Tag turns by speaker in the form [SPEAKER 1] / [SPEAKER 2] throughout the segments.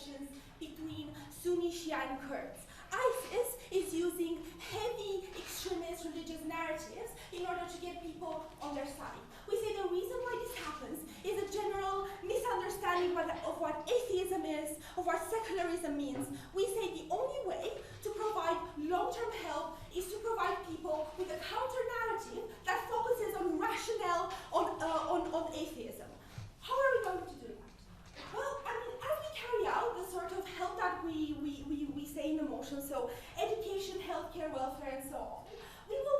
[SPEAKER 1] tensions between Sunni, Shia, and Kurds. ISIS is using heavy extremist religious narratives in order to get people on their side. We say the reason why this happens is a general misunderstanding of what atheism is, of what secularism means. We say the only way to provide long-term help is to provide people with a counter-narrative that focuses on rationale, on atheism. How are we going to do that? Well, I mean, as we carry out the sort of help that we say in the motion, so education, healthcare, welfare, and so on, we will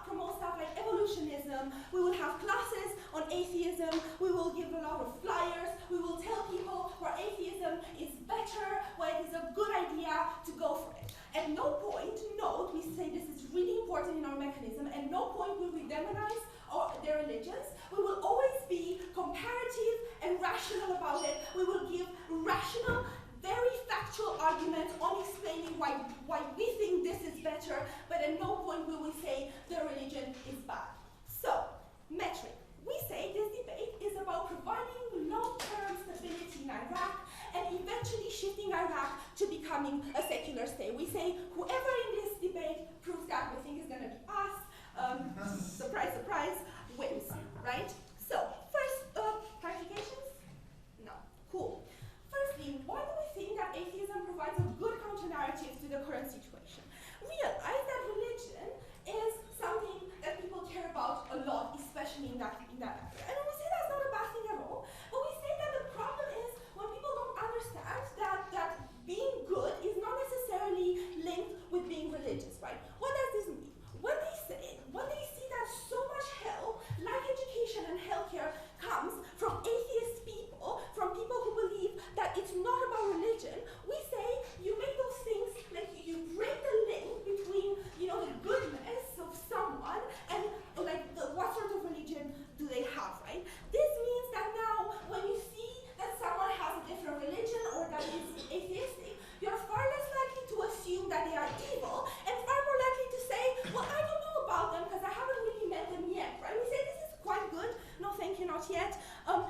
[SPEAKER 1] promote stuff like evolutionism, we will have classes on atheism, we will give a lot of flyers, we will tell people where atheism is better, where it is a good idea to go for it. At no point, note, we say this is really important in our mechanism, at no point will we demonize their religions. We will always be comparative and rational about it. We will give rational, very factual arguments on explaining why we think this is better, but at no point will we say their religion is bad. So, metric. We say this debate is about providing long-term stability in Iraq and eventually shifting Iraq to becoming a secular state. We say whoever in this debate proves that we think is going to be us, surprise, surprise, wins, right? So, first, clarifications? No. Cool. Firstly, why do we think that atheism provides a good counter-narrative to the current situation? Realize that religion is something that people care about a lot, especially in that area. And we say that's not a bad thing at all, but we say that the problem is when people don't understand that being good is not necessarily linked with being religious, right? What does this mean? When they see that so much help, like education and healthcare, comes from atheist people, from people who believe that it's not about religion, we say you make those things, like you break the link between, the goodness of someone and like what sort of religion do they have, right? This means that now when you see that someone has a different religion or that is atheistic, you're far less likely to assume that they are evil and far more likely to say, well, I don't know about them because I haven't really met them yet, right? We say this is quite good, no thank you, not yet,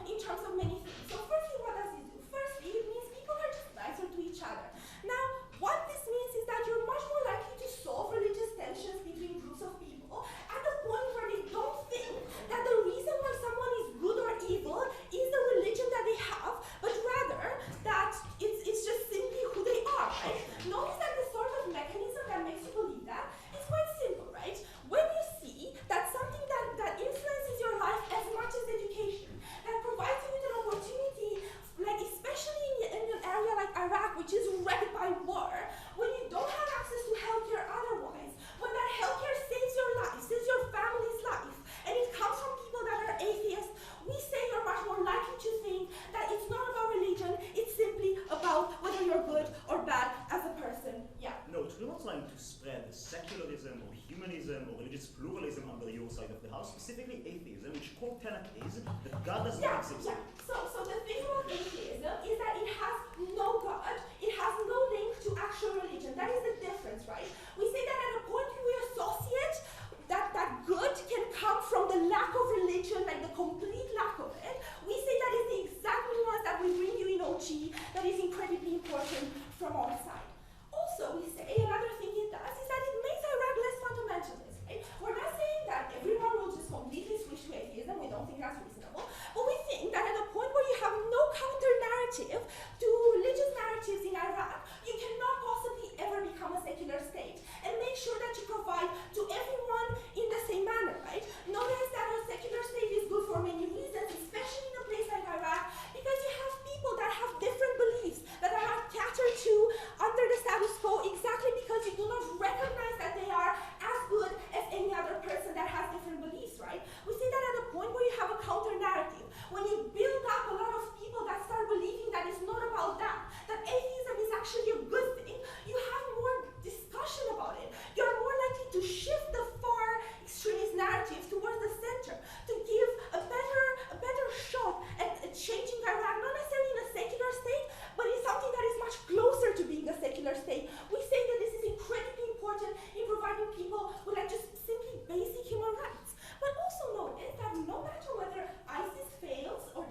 [SPEAKER 1] in terms of many things. So firstly, what does it do? Firstly, it means people are just nicer to each other. Now, what this means is that you're much more likely to solve religious tensions between groups of people at the point where they don't think that the reason why someone is good or evil is the religion that they have, but rather that it's just simply who they are, right? Notice that the sort of mechanism that makes you believe that is quite simple, right? When you see that something that influences your life as much as education, that provides you with an opportunity, like especially in an area like Iraq, which is wrecked by war, when you don't have access to healthcare otherwise, when that healthcare saves your life, saves your family's life, and it comes from people that are atheists, we say you're much more likely to think that it's not about religion, it's simply about whether you're good or bad as a person. Yeah.
[SPEAKER 2] No, we're not trying to spread secularism or humanism or religious pluralism under your side of the house, specifically atheism, which core tenet is that God does not exist.
[SPEAKER 1] Yeah. So the thing about atheism is that it has no God, it has no link to actual religion. That is the difference, right? We say that at a point we associate that good can come from the lack of religion, like the complete lack of it. We say that is the exact nuance that we bring you in OG that is incredibly important from our side. Also, we say another thing it does is that it makes Iraq less fundamentalist, right? We're not saying that everyone will just completely switch to atheism, we don't think that's reasonable, but we think that at a point where you have no counter-narrative to religious narratives in Iraq, you cannot possibly ever become a secular state, and make sure that you provide to everyone in the same manner, right? Notice that a secular state is good for many reasons, especially in a place like Iraq, because you have people that have different beliefs, that are not catered to under the status quo exactly because you do not recognize that they are as good as any other person that has different beliefs, right? We see that at a point where you have a counter-narrative, when you build up a lot of people that start believing that it's not about that atheism is actually a good thing, you have more discussion about it. You're more likely to shift the far extremist narratives towards the center, to give a better shot at changing Iraq, not necessarily in a secular state, but in something that is much closer to being a secular state. We say that this is incredibly important in providing people with like just simply basic human rights. But also notice that no matter whether ISIS fails or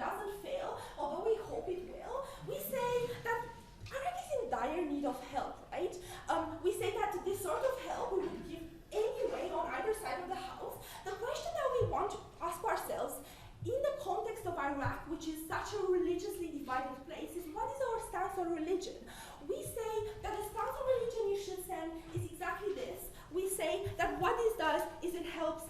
[SPEAKER 1] which is such a religiously divided place, is what is our stance on religion? We say that the stance on religion you should send is exactly this. We say that what this does is it helps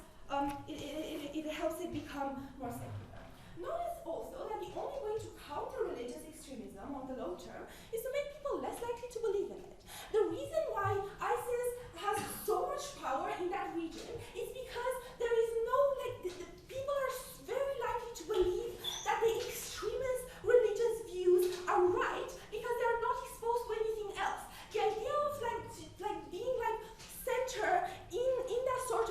[SPEAKER 1] it become more secular. Notice also that the only way to counter religious extremism on the long term is to make people less likely to believe in it. The reason why ISIS has so much power in that region is because there is no, the people are very likely to believe that the extremist religious views are right because they are not exposed to anything else. The idea of being center in that sort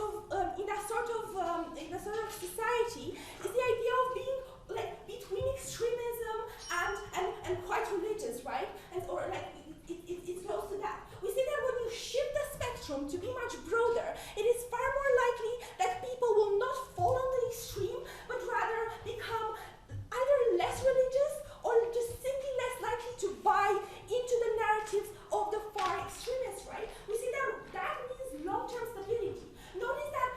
[SPEAKER 1] of society is the idea of being between extremism and quite religious, right? It's close to that. We see that when you shift the spectrum to be much broader, it is far more likely that people will not fall on the extreme, but rather become either less religious or just simply less likely to buy into the narratives of the far extremists, right? We see that means long-term stability. Notice that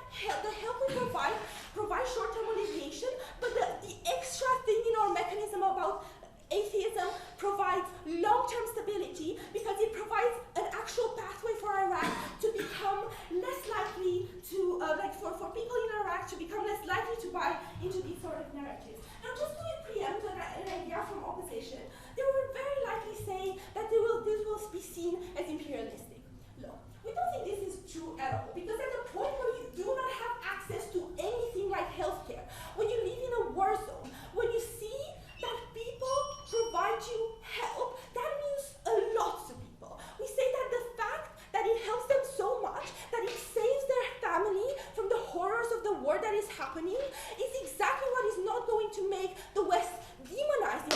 [SPEAKER 1] the help we provide short-term alleviation, but the extra thing in our mechanism about atheism provides long-term stability because it provides an actual pathway for Iraq to become less likely to, for people in Iraq to become less likely to buy into these sort of narratives. Now, just to preempt an idea from opposition, they will very likely say that this will be seen as imperialistic. Look, we don't think this is true at all, because at the point where you do not have access to anything like healthcare, when you live in a war zone, when you see that people provide you help, that means a lot to people. We say that the fact that it helps them so much that it saves their family from the horrors of the war that is happening is exactly what is not going to make the West demonized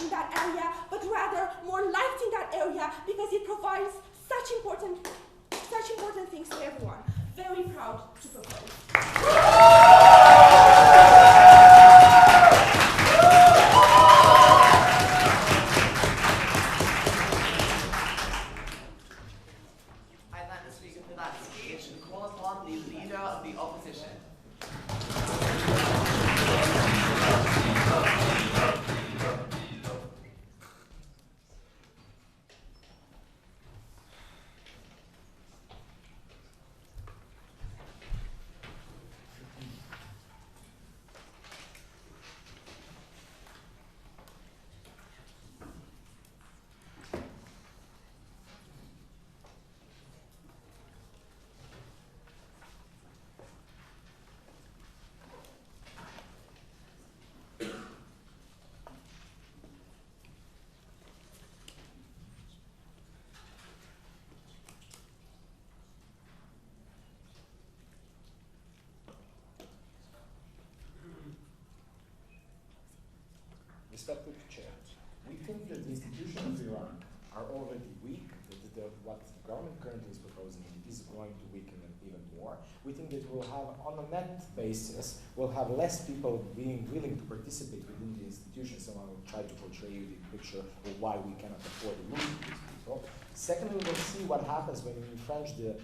[SPEAKER 1] in that area, but rather more liked in that area because it provides such important things to everyone. Very proud to propose.
[SPEAKER 3] Respected Chair, we think that the institutions of Iran are already weak, that what the government currently is proposing is going to weaken them even more. We think that we'll have, on a net basis, we'll have less people being willing to participate within the institutions, and I will try to portray you the picture of why we cannot afford to lose these people. Secondly, we'll see what happens when you entrench the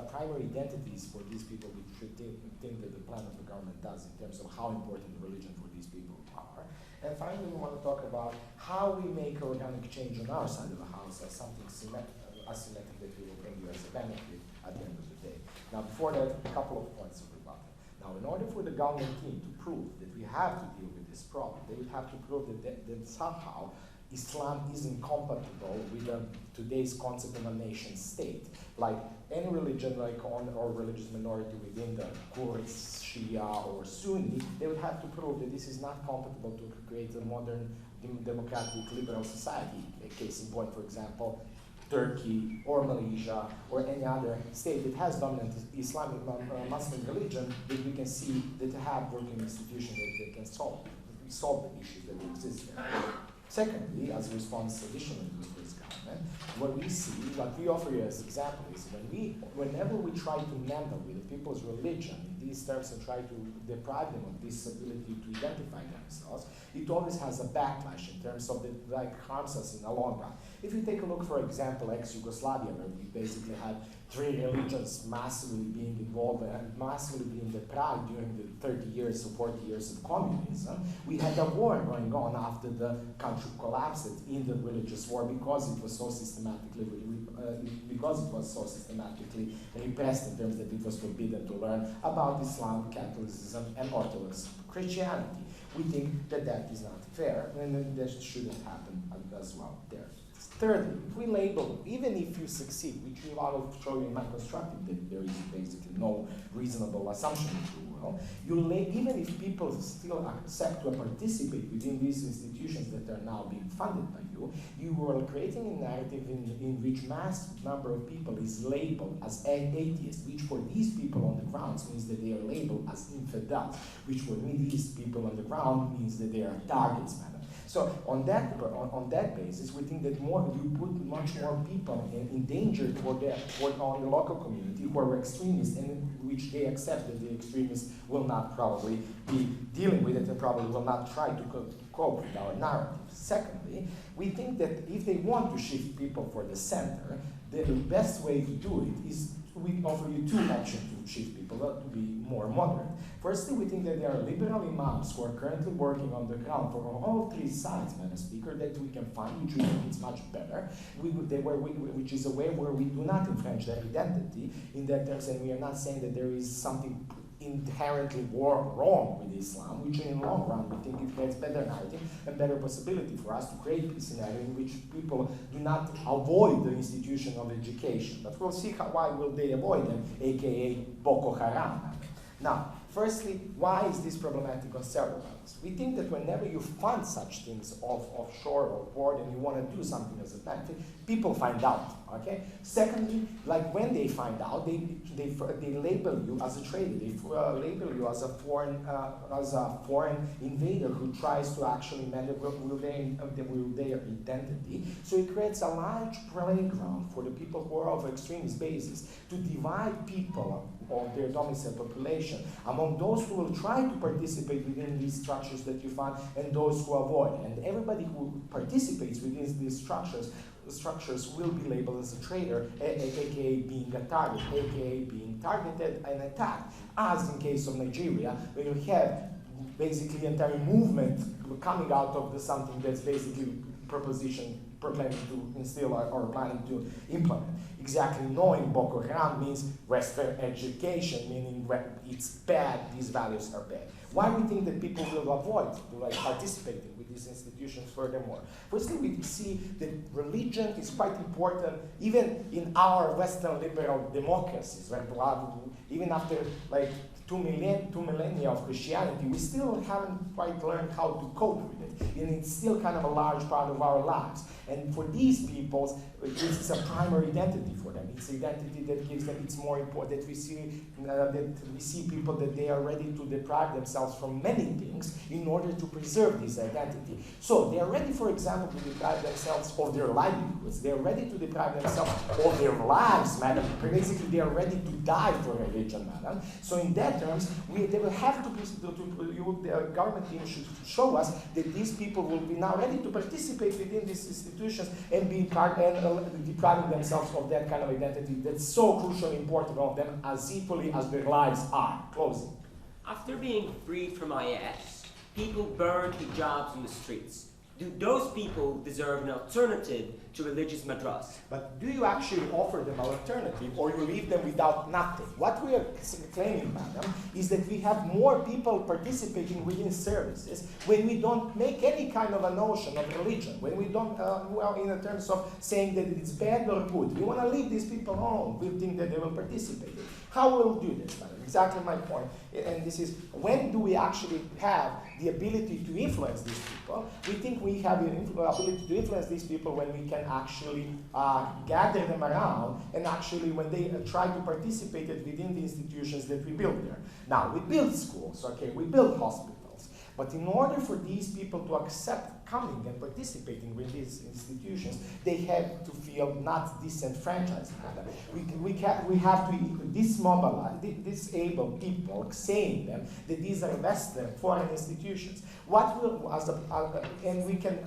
[SPEAKER 3] primary identities for these people, which we think that the plan of the government does in terms of how important religion for these people are. And finally, we want to talk about how we make organic change on our side of the house as something asymmetric that we will bring you as a benefit at the end of the day. Now, before that, a couple of points of rebuttal. Now, in order for the government team to prove that we have to deal with this problem, they would have to prove that somehow Islam is incompatible with today's concept of a nation state. Like any religion, or religious minority within the Kurds, Shia, or Sunni, they would have to prove that this is not compatible to create a modern, democratic, liberal society. A case in point, for example, Turkey or Malaysia or any other state that has dominant Islamic Muslim religion, that we can see that have working institutions that can solve the issues that exist there. Secondly, as a response additionally to this government, what we offer you as an example is whenever we try to meddle with the people's religion in these terms and try to deprive them of this ability to identify themselves, it always has a backlash in terms of harms us in the long run. If you take a look, for example, ex-Yugoslavia, where we basically had three religions massively being involved and massively being deprived during the 30 years or 40 years of communism. We had a war going on after the country collapsed in the religious war because it was so systematically repressed in terms that it was forbidden to learn about Islam, Catholicism, and Orthodox Christianity. We think that that is not fair, and that shouldn't happen as well there. Thirdly, if we label, even if you succeed, which I will show you in my constructive, that there is basically no reasonable assumption, if you will, even if people still accept to participate within these institutions that are now being funded by you, you are creating a narrative in which mass number of people is labeled as atheists, which for these people on the ground means that they are labeled as infidels, which for these people on the ground means that they are targets, madam. So on that basis, we think that you put much more people in danger on the local community who are extremists, and which they accept that the extremists will not probably be dealing with it and probably will not try to cope with our narrative. Secondly, we think that if they want to shift people for the center, the best way to do it is we offer you two options to shift people to be more moderate. Firstly, we think that there are liberal imams who are currently working on the ground for all three sides, Madam Speaker, that we can find, which we think is much better, which is a way where we do not infringe their identity in that terms, and we are not saying that there is something inherently wrong with Islam, which in the long run we think it creates better narrative and better possibility for us to create a scenario in which people do not avoid the institution of education. But we'll see why will they avoid them, aka Boko Haram. Now, firstly, why is this problematic on several levels? We think that whenever you fund such things offshore or abroad and you want to do something as a benefit, people find out, okay? Secondly, like when they find out, they label you as a traitor. They label you as a foreign invader who tries to actually manipulate their identity. So it creates a large playground for the people who are of extremist basis to divide people of their domicile population among those who will try to participate within these structures that you find and those who avoid. And everybody who participates within these structures will be labeled as a traitor, aka being a target, aka being targeted and attacked, as in case of Nigeria, where you have basically entire movement coming out of something that's basically proclaiming to instill or planning to implement. Exactly knowing Boko Haram means Western education, meaning it's bad, these values are bad. Why we think that people will avoid participating with these institutions furthermore? Firstly, we see that religion is quite important even in our Western liberal democracies, right? Even after two millennia of Christianity, we still haven't quite learned how to cope with it. And it's still kind of a large part of our lives. And for these people, it's a primary identity for them. It's identity that gives them, it's more important that we see people that they are ready to deprive themselves from many things in order to preserve this identity. So they are ready, for example, to deprive themselves of their livelihoods. They are ready to deprive themselves of their lives, madam. Basically, they are ready to die for religion, madam. So in that terms, they will have to the government team should show us that these people will be now ready to participate within these institutions and be part and depriving themselves of that kind of identity that's so crucially important of them as equally as their lives are. Closing.
[SPEAKER 4] After being freed from IS, people burn hijabs in the streets. Do those people deserve an alternative to religious madras?
[SPEAKER 3] But do you actually offer them an alternative, or you leave them without nothing? What we are claiming, madam, is that we have more people participating within services when we don't make any kind of a notion of religion, when we don't, in terms of saying that it's bad or good. We want to leave these people alone. We think that they will participate. How will we do this, madam? Exactly my point. And this is, when do we actually have the ability to influence these people? We think we have the ability to influence these people when we can actually gather them around, and actually when they try to participate within the institutions that we build there. Now, we build schools, okay, we build hospitals, but in order for these people to accept coming and participating with these institutions, they have to feel not disenfranchised. We have to disable people saying them that these are Western foreign institutions. What will, and we can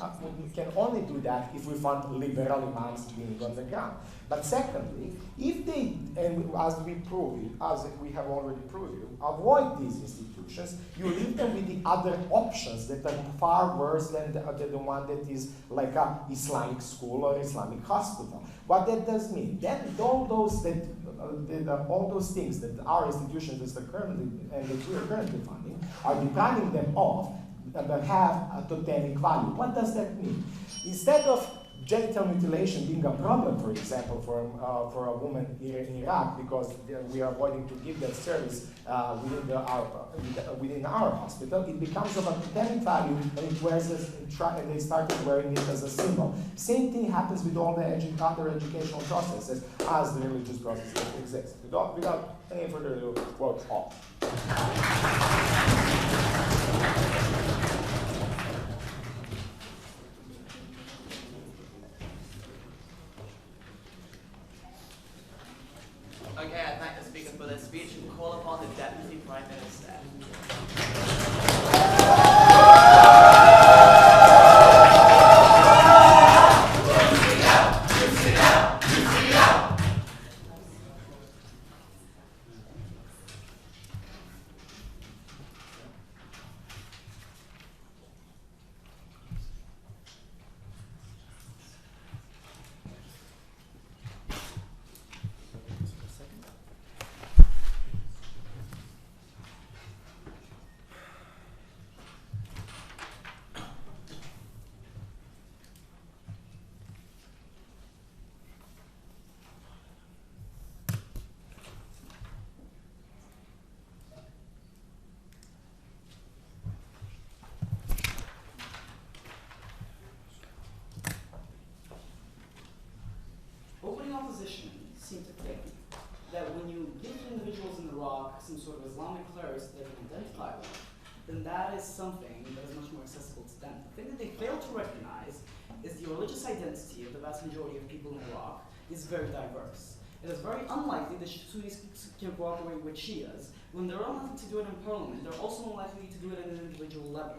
[SPEAKER 3] only do that if we find liberal imams being on the ground. But secondly, if they, and as we have already proved, avoid these institutions, you leave them with the other options that are far worse than the one that is like a Islamic school or Islamic hospital. What that does mean, then all those things that our institutions that we are currently funding are depriving them of that have a totemic value. What does that mean? Instead of genital mutilation being a problem, for example, for a woman here in Iraq, because we are avoiding to give that service within our hospital, it becomes of a totemic value, and it wears and they started wearing it as a symbol. Same thing happens with all the other educational processes as the religious process that exists. Without any further ado, quote all.
[SPEAKER 5] Okay, I thank the speakers for their speech and call upon the Deputy Prime Minister. Opening opposition seem to think that when you give individuals in Iraq some sort of Islamic clerics that they can identify with, then that is something that is much more accessible to them. The thing that they fail to recognize is the religious identity of the vast majority of people in Iraq is very diverse. It is very unlikely that Sunnis can cooperate with Shias. When they're unlikely to do it in parliament, they're also unlikely to do it at an individual level,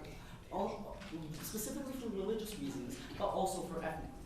[SPEAKER 5] specifically for religious reasons, but also for ethnic reasons.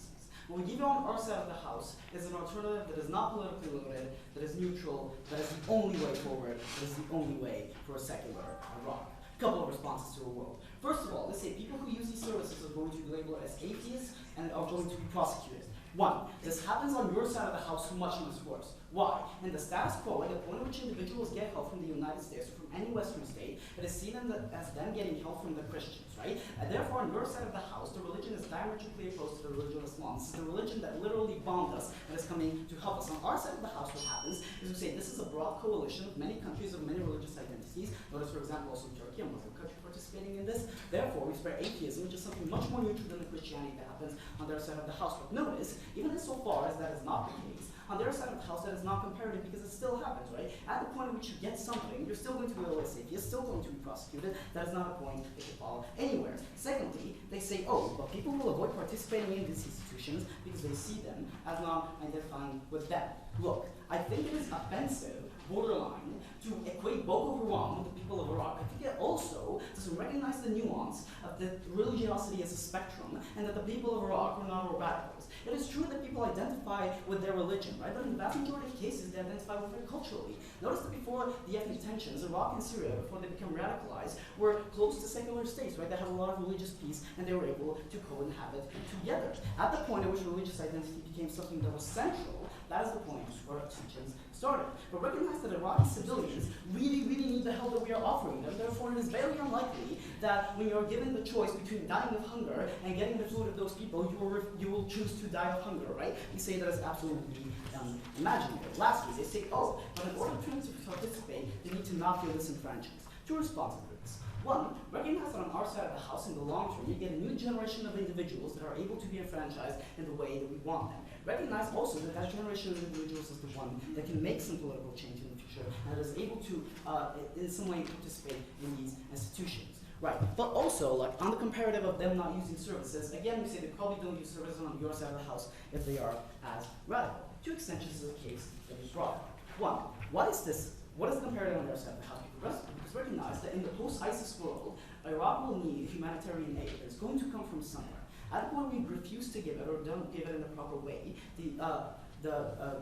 [SPEAKER 5] What we give you on our side of the house is an alternative that is not politically loaded, that is neutral, that is the only way forward, that is the only way for a secular Iraq. A couple of responses to a world. First of all, let's say people who use these services are going to be labeled as atheists and are going to be prosecuted. One, this happens on your side of the house much worse. Why? In the status quo, at the point at which individuals get help from the United States or from any Western state, it is seen as them getting help from the Christians, right? And therefore, on your side of the house, the religion is diametrically opposed to the religion of Islam. This is the religion that literally bombed us and is coming to help us. On our side of the house, what happens is we say this is a broad coalition of many countries of many religious identities. Notice, for example, also Turkey, a Muslim country, participating in this. Therefore, we spread atheism, which is something much more neutral than the Christianity that happens on their side of the house. But notice, even insofar as that is not the case, on their side of the house, that is not comparative because it still happens, right? At the point at which you get something, you're still going to be labeled as atheist, still going to be prosecuted. That is not a point that should follow anywhere. Secondly, they say, oh, but people will avoid participating in these institutions because they see them as not identifying with them. Look, I think it is offensive, borderline, to equate Boko Haram with the people of Iraq. I think it also doesn't recognize the nuance of that religiosity as a spectrum and that the people of Iraq are not all radicals. It is true that people identify with their religion, right? But in the vast majority of cases, they identify with it culturally. Notice that before the ethnic tensions, Iraq and Syria, before they became radicalized, were close to secular states, right? They had a lot of religious peace, and they were able to co-inhabit together. At the point at which religious identity became something that was central, that is the point where tensions started. But recognize that Iraqi civilians really need the help that we are offering them. Therefore, it is very unlikely that when you're given the choice between dying of hunger and getting the food of those people, you will choose to die of hunger, right? We say that is absolutely imaginary. Lastly, they say, oh, but in order for them to participate, they need to not feel disenfranchised. Two responses to this. One, recognize that on our side of the house in the long term, you get a new generation of individuals that are able to be enfranchised in the way that we want them. Recognize also that that generation of individuals is the one that can make some political change in the future and is able to, in some way, participate in these institutions. Right, but also, like, on the comparative of them not using services, again, we say they probably don't use services on your side of the house if they are as radical. Two extensions of the case that is brought. One, what is this? What is the comparative on their side of the house? Because recognize that in the post-ISIS world, Iraq will need humanitarian aid that is going to come from somewhere. At the point we refuse to give it or don't give it in the proper way, the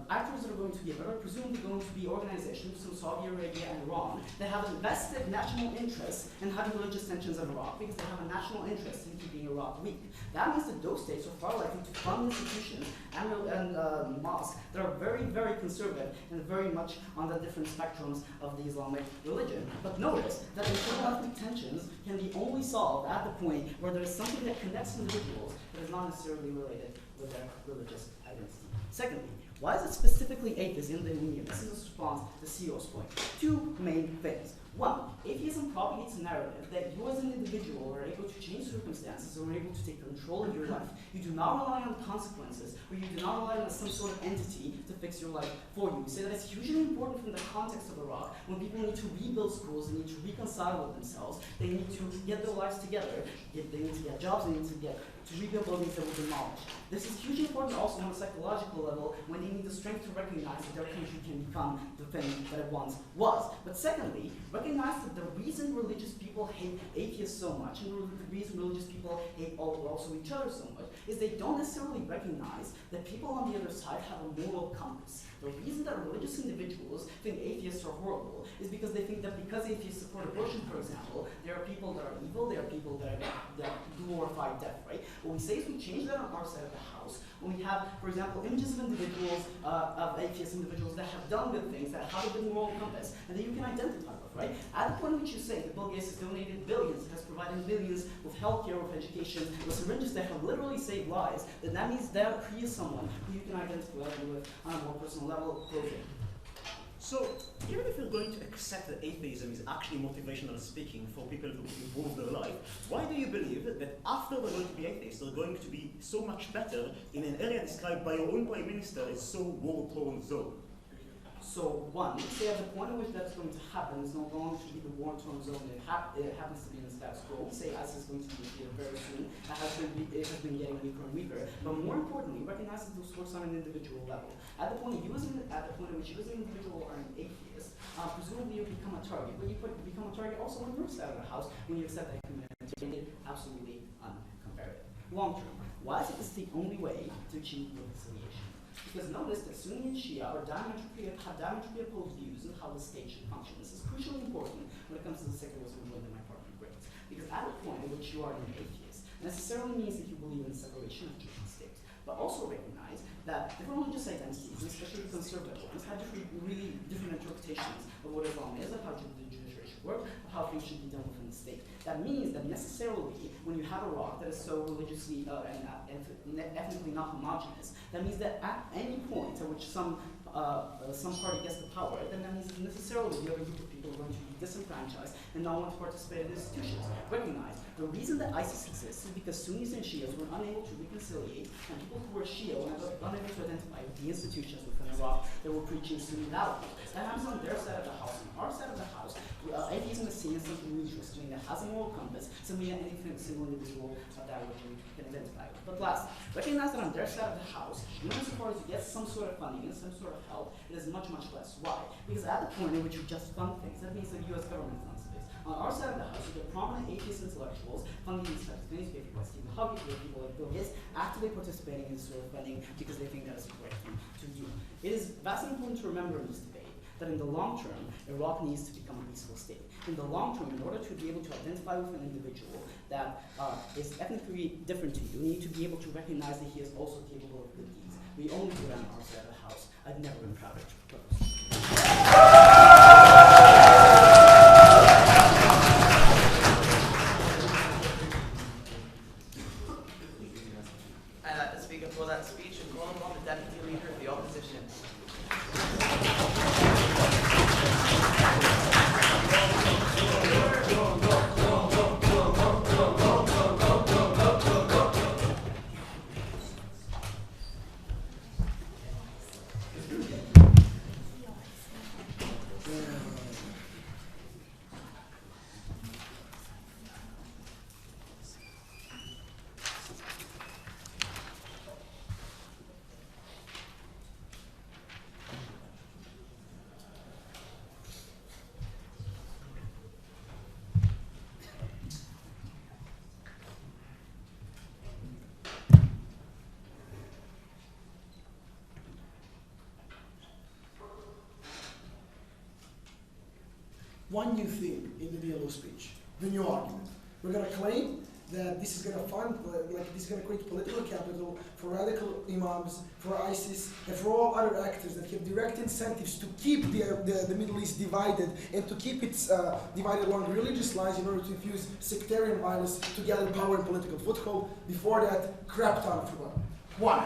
[SPEAKER 5] actors that are going to give it are presumably going to be organizations from Saudi Arabia and Iran that have invested national interests in having religious tensions in Iraq because they have a national interest in keeping Iraq weak. That means that those states are far likely to fund institutions and mosques that are very, very conservative and very much on the different spectrums of the Islamic religion. But notice that internal ethnic tensions can be only solved at the point where there is something that connects individuals that is not necessarily related with their religious identity. Secondly, why is it specifically atheism in the Union? This is a response to CEO's point. Two main things. One, atheism propagates a narrative that you as an individual are able to change circumstances or are able to take control of your life. You do not rely on consequences, or you do not rely on some sort of entity to fix your life for you. We say that it's hugely important from the context of Iraq when people need to rebuild schools, they need to reconcile with themselves, they need to get their lives together, they need to get jobs, they need to rebuild buildings that were demolished. This is hugely important also on a psychological level when they need the strength to recognize that their country can become the thing that it once was. But secondly, recognize that the reason religious people hate atheists so much, and the reason religious people hate also each other so much, is they don't necessarily recognize that people on the other side have a moral compass. The reason that religious individuals think atheists are horrible is because they think that because atheists support abortion, for example, there are people that are evil, there are people that glorify death, right? What we say is we change that on our side of the house when we have, for example, images of individuals, of atheist individuals that have done good things, that have a good moral compass, and that you can identify with, right? At the point in which you say that Bill Gates has donated billions, has provided billions with healthcare, with education, with syringes that have literally saved lives, then that means that he is someone who you can identify with on a more personal level.
[SPEAKER 2] So, even if you're going to accept that atheism is actually motivational speaking for people to improve their life, why do you believe that after they're going to be atheists, they're going to be so much better in an area described by your own Prime Minister as so war-torn zone?
[SPEAKER 5] So one, we say at the point at which that's going to happen is no longer to be the war-torn zone it happens to be in the status quo. We say ISIS is going to be here very soon. It has been getting weaker and weaker. But more importantly, recognize that those works on an individual level. At the point at which you as an individual are an atheist, presumably you become a target. But you become a target also on your side of the house when you accept that humanity is absolutely uncomparative. Long term, why is it this the only way to achieve reconciliation? Because notice that Sunni and Shia have diametrically opposed views on how the state should function. This is crucially important when it comes to the secularism movement that my partner brings. Because at the point at which you are an atheist, necessarily means that you believe in the separation of church and state. But also recognize that different religious identities, especially the conservative ones, have really different interpretations of what Islam is, of how the judiciary should work, of how things should be done within the state. That means that necessarily, when you have a rock that is so religiously and ethnically not homogenous, that means that at any point at which some party gets the power, then that means that necessarily the other group of people are going to be disenfranchised and not want to participate in institutions. Recognize the reason that ISIS exists is because Sunnis and Shias were unable to reconciliate, and people who were Shia were unable to identify with the institutions within Iraq that were preaching Sunni values. That happens on their side of the house. On our side of the house, atheism is seen as something neutral, something that has a moral compass, something that any single individual of that religion can identify with. But last, recognize that on their side of the house, even so far as you get some sort of funding and some sort of help, it is much, much less. Why? Because at the point in which you just fund things, that means that the US government funds this. On our side of the house, you get prominent atheist intellectuals funding these types of things. You get people like Stephen Hawking, you get people like Bill Gates actively participating in this sort of funding because they think that is the right thing to do. It is vastly important to remember in this debate that in the long term, Iraq needs to become a peaceful state. In the long term, in order to be able to identify with an individual that is ethnically different to you, you need to be able to recognize that he is also capable of good deeds. We only do that on our side of the house. I've never been prouder to propose.
[SPEAKER 6] For that speech and call upon the deputy leader of the opposition.
[SPEAKER 7] one new thing in the DLO speech, the new argument. We're going to claim that this is going to fund, like this is going to create political capital for radical imams, for ISIS, and for all other actors that have direct incentives to keep the Middle East divided and to keep it divided along religious lines in order to infuse sectarian violence to gather power and political foothold. Before that, crap ton of fun. One,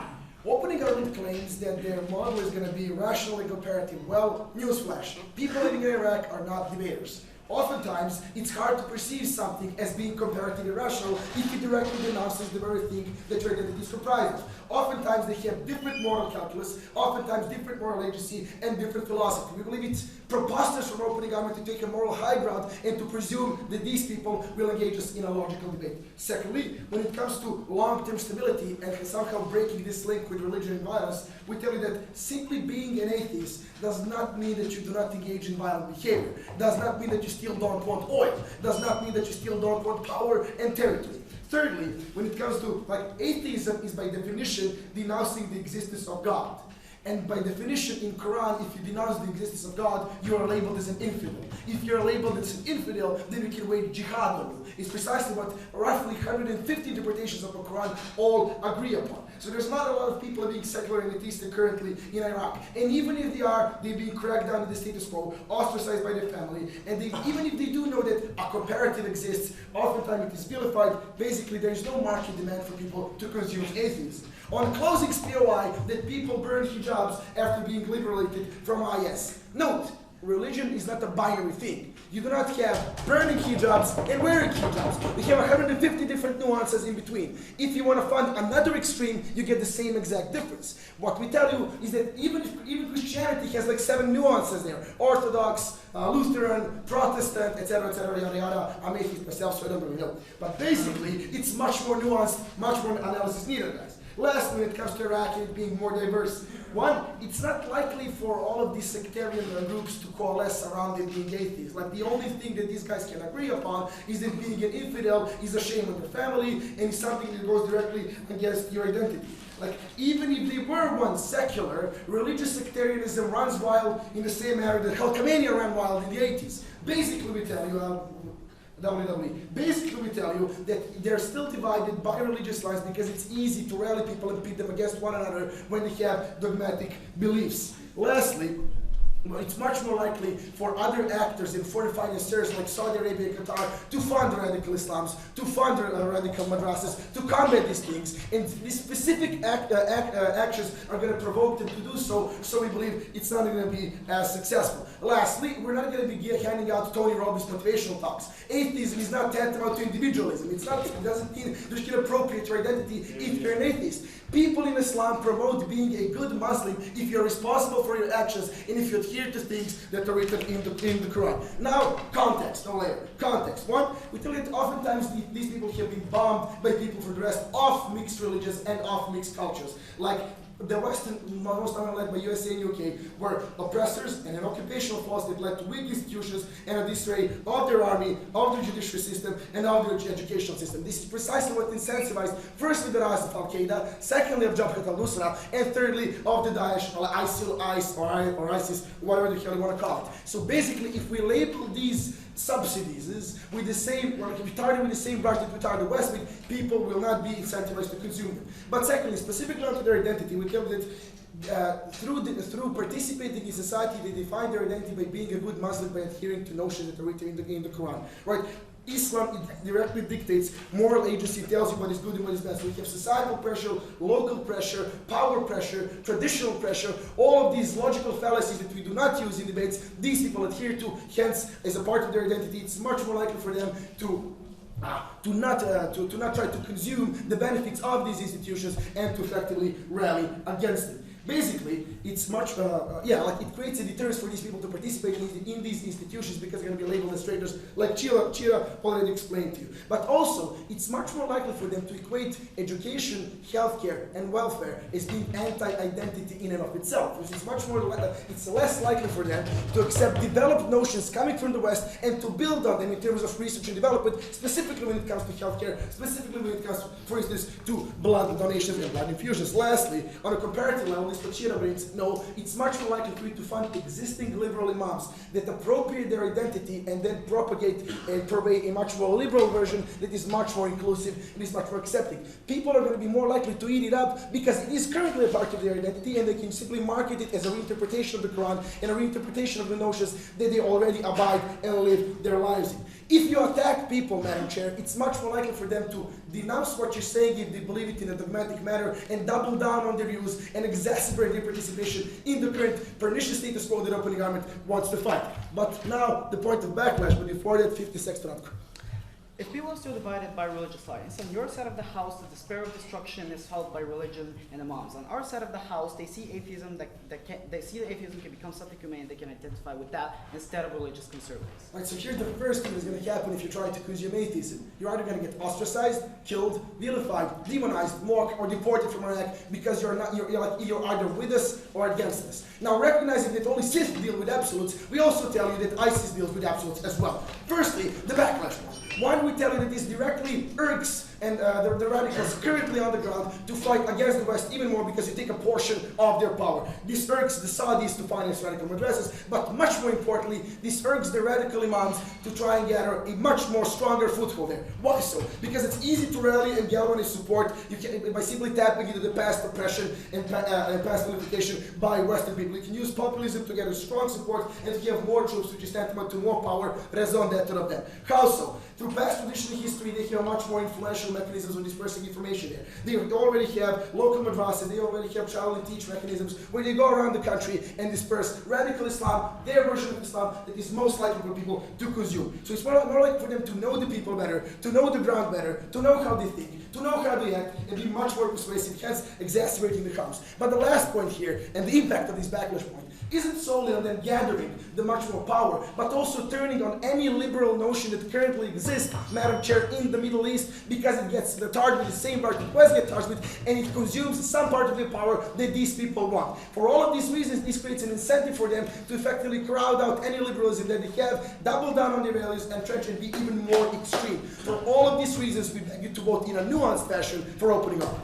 [SPEAKER 7] opening government claims that their model is going to be rational and comparative. Well, newsflash, people living in Iraq are not debaters. Oftentimes, it's hard to perceive something as being comparatively rational if it directly denounces the very thing that your identity is comprised of. Oftentimes, they have different moral calculus, oftentimes different moral agency, and different philosophy. We believe it's preposterous from opening government to take a moral high ground and to presume that these people will engage us in a logical debate. Secondly, when it comes to long-term stability and somehow breaking this link with religion and violence, we tell you that simply being an atheist does not mean that you do not engage in violent behavior, does not mean that you still don't want oil, does not mean that you still don't want power and territory. Thirdly, when it comes to, like, atheism is by definition denouncing the existence of God. And by definition in Quran, if you denounce the existence of God, you are labeled as an infidel. If you're labeled as an infidel, then we can wage jihad on you. It's precisely what roughly 150 interpretations of the Quran all agree upon. So there's not a lot of people being secular and atheistic currently in Iraq. And even if they are, they're being cracked down to the status quo, ostracized by their family. And even if they do know that a comparative exists, oftentimes it is vilified. Basically, there is no market demand for people to consume atheism. On closing SPOI, that people burn hijabs after being liberated from IS. Note, religion is not a binary thing. You do not have burning hijabs and wearing hijabs. We have 150 different nuances in between. If you want to find another extreme, you get the same exact difference. What we tell you is that even Christianity has like 7 nuances there. Orthodox, Lutheran, Protestant, etc., yada yada. I'm atheist myself, so I don't really know. But basically, it's much more nuanced, much more analysis needed, guys. Last, when it comes to Iraq and it being more diverse, one, it's not likely for all of these sectarian groups to coalesce around it being atheists. Like, the only thing that these guys can agree upon is that being an infidel is a shame on your family and is something that goes directly against your identity. Like, even if they were once secular, religious sectarianism runs wild in the same manner that Khamenei ran wild in the 80s. Basically, we tell you, Basically, we tell you that they're still divided by religious lines because it's easy to rally people and pit them against one another when they have dogmatic beliefs. Lastly, it's much more likely for other actors in foreign financiers like Saudi Arabia and Qatar to fund radical Islams, to fund radical madrasas, to combat these things. And these specific actions are going to provoke them to do so, so we believe it's not going to be as successful. Lastly, we're not going to be handing out Tony Robbins motivational talks. Atheism is not tantamount to individualism. It doesn't mean that you can appropriate your identity if you're an atheist. People in Islam promote being a good Muslim if you're responsible for your actions and if you adhere to things that are written in the Quran. Now, context, no layer. Context. One, we tell you that oftentimes these people have been bombed by people from the rest of mixed religions and of mixed cultures. Like, the Western, most of them led by USA and UK, were oppressors and an occupational force that led to weak institutions and a disarray of their army, of the judiciary system, and of their educational system. This is precisely what incentivized, firstly, the rise of Al-Qaeda, secondly, of Jabhat al-Nusra, and thirdly, of the Daesh, or ISIL, ICE, or ISIS, whatever the hell you want to call it. So basically, if we label these subsidies with the same, or if we target with the same brush that we target the West with, people will not be incentivized to consume them. But secondly, specifically onto their identity, we tell that through participating in society, they define their identity by being a good Muslim, by adhering to notions that are written in the Quran. Right? Islam, it directly dictates moral agency, tells you what is good and what is bad. So we have societal pressure, local pressure, power pressure, traditional pressure, all of these logical fallacies that we do not use in debates, these people adhere to. Hence, as a part of their identity, it's much more likely for them to not try to consume the benefits of these institutions and to effectively rally against it. Basically, it's much, it creates a deterrence for these people to participate in these institutions because they're going to be labeled as traitors, like Chira already explained to you. But also, it's much more likely for them to equate education, healthcare, and welfare as being anti-identity in and of itself. Which is much more, it's less likely for them to accept developed notions coming from the West and to build on them in terms of research and development, specifically when it comes to healthcare, specifically when it comes, for instance, to blood donations and blood infusions. Lastly, on a comparative level, this, but Shira brings, no, it's much more likely for you to find existing liberal imams that appropriate their identity and then propagate and purvey a much more liberal version that is much more inclusive and is much more accepting. People are going to be more likely to eat it up because it is currently a part of their identity, and they can simply market it as a reinterpretation of the Quran and a reinterpretation of the notions that they already abide and live their lives in. If you attack people, Madam Chair, it's much more likely for them to denounce what you're saying if they believe it in a dogmatic manner and double down on their views and exacerbate their participation in the current pernicious status quo that opening army wants to fight. But now, the point of backlash, but before that, 50 seconds.
[SPEAKER 5] If people are still divided by religious lines, on your side of the house, the despair of destruction is held by religion and imams. On our side of the house, they see atheism they see that atheism can become something humane. They can identify with that instead of religious conservatives.
[SPEAKER 7] Right, so here's the first thing that's going to happen if you try to consume atheism. You're either going to get ostracized, killed, vilified, demonized, mocked, or deported from Iraq because you're either with us or against us. Now, recognizing that only Sith deal with absolutes, we also tell you that ISIS deals with absolutes as well. Firstly, the backlash one. Why do we tell you that this directly irks and the radicals currently on the ground to fight against the West even more because you take a portion of their power? This irks the Saudis to finance radical madrasas, but much more importantly, this irks the radical imams to try and gather a much more stronger foothold there. Why so? Because it's easy to rally and galvanize support by simply tapping into the past oppression and past vilification by Western people. You can use populism to gather strong support and to have more troops, which is tantamount to more power, raison d'etre of them. How so? Through past traditional history, they have much more influential mechanisms of dispersing information there. They already have local madrasas, they already have child and teach mechanisms where they go around the country and disperse radical Islam, their version of Islam that is most likely for people to consume. So it's more likely for them to know the people better, to know the ground better, to know how they think, to know how they act, and be much more persuasive, hence exacerbating the harms. But the last point here, and the impact of this backlash point, isn't solely on them gathering the much more power, but also turning on any liberal notion that currently exists, Madam Chair, in the Middle East, because it gets the target, the same part that West gets targeted, and it consumes some part of the power that these people want. For all of these reasons, this creates an incentive for them to effectively crowd out any liberalism that they have, double down on their values, and try to be even more extreme. For all of these reasons, we beg you to vote in a nuanced fashion for opening up.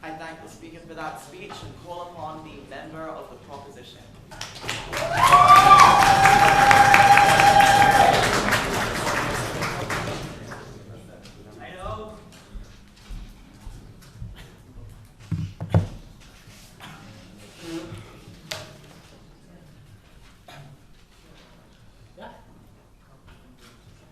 [SPEAKER 6] I thank the speaker for that speech and call upon the member of the proposition.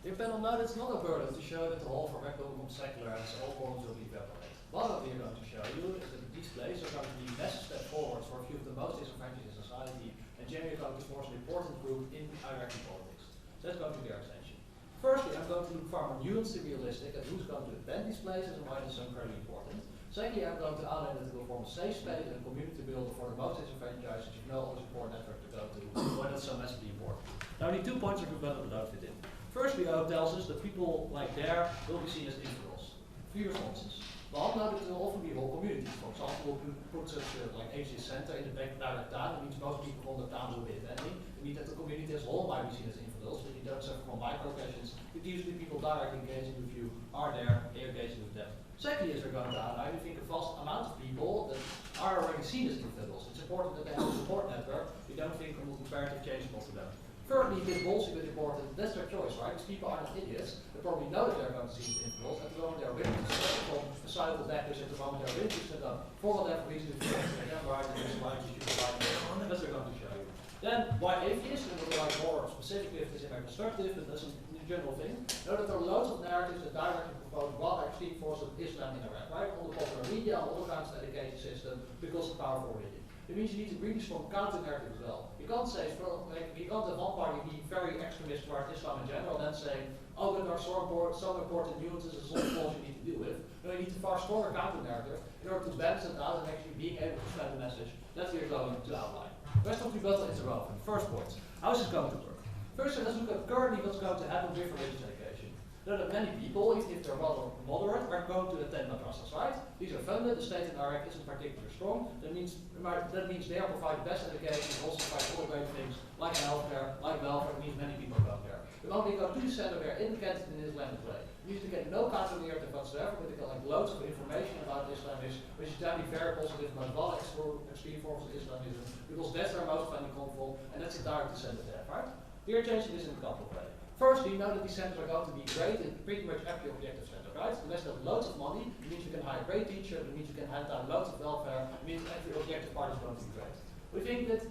[SPEAKER 8] Dear panel, now it's not a burden to show that the whole curriculum from secular and all forms will evaporate. What we are going to show you is that these plays are going to be a massive step forward for a few of the most disadvantaged in society and generally going to force an important group in Iraqi politics. So that's going to be our attention. Firstly, I'm going to look far more nuanced and realistic at who's going to attend these places and why it's so very important. Secondly, I'm going to outline that it will form a safe space and a community builder for the most disadvantaged, and you know all the support network to go to, why that's so massively important. Now, the 2 points are developed without fit in. Firstly, EUDC tells us that people like there will be seen as infidels. 3 responses. Well, now that there will often be whole communities. For example, we'll put such like atheist center in the back direct town. It means most people from the town will be attending. It means that the community as a whole might be seen as infidels, but you don't suffer from microaggressions. But usually people directly engaging with you are there, they're engaging with them. Secondly, as we're going to outline, we think a vast amount of people that are already seen as infidels. It's important that they have a support network. We don't think a multi-comparative change will to them. Thirdly, this also is important, that's their choice, right? Because people are not idiots, they probably know that they're going to see these infidels, at the moment they're willing to stand from societal backlash, at the moment they're willing to stand up for whatever reason, if you again, right, and this why you should provide them, that's what we're going to show you. Then, why atheists, and we'll write more specifically if this is very constructive, but that's a general thing. Know that there are loads of narratives that directly propose what actually forces Islam in Iraq, right? On the popular media, on all kinds of education system, because of powerful religion. It means you need to bring this from counter-narrative as well. You can't say, you can't have one party be very extremist toward Islam in general, and then saying, oh, but there are some important nuances and some flaws you need to deal with. No, you need a far stronger counter-narrative in order to balance it out and actually being able to spread the message that we are going to outline. The rest of the rebuttal is irrelevant. First point, how is this going to work? First, let's look at currently what's going to happen with religious education. Know that many people, even if they're rather moderate, are going to attend madrasas, right? These are funded, the state in Iraq isn't particularly strong. That means they are providing the best education, and also provide all great things like healthcare, like welfare. It means many people go there. The moment they go to the center, they're independent in an Islamic way. You used to get no counter-narrative whatsoever, but they got like loads of information about Islamism, which is generally very positive about all extreme forms of Islamism, because that's where most finding come from, and that's the direct descent there, right? We are changing this in a couple of ways. First, you know that these centers are going to be great in pretty much every objective center, right? Unless there's loads of money, it means you can hire a great teacher, it means you can hand down loads of welfare, it means every objective part is going to be great. We think that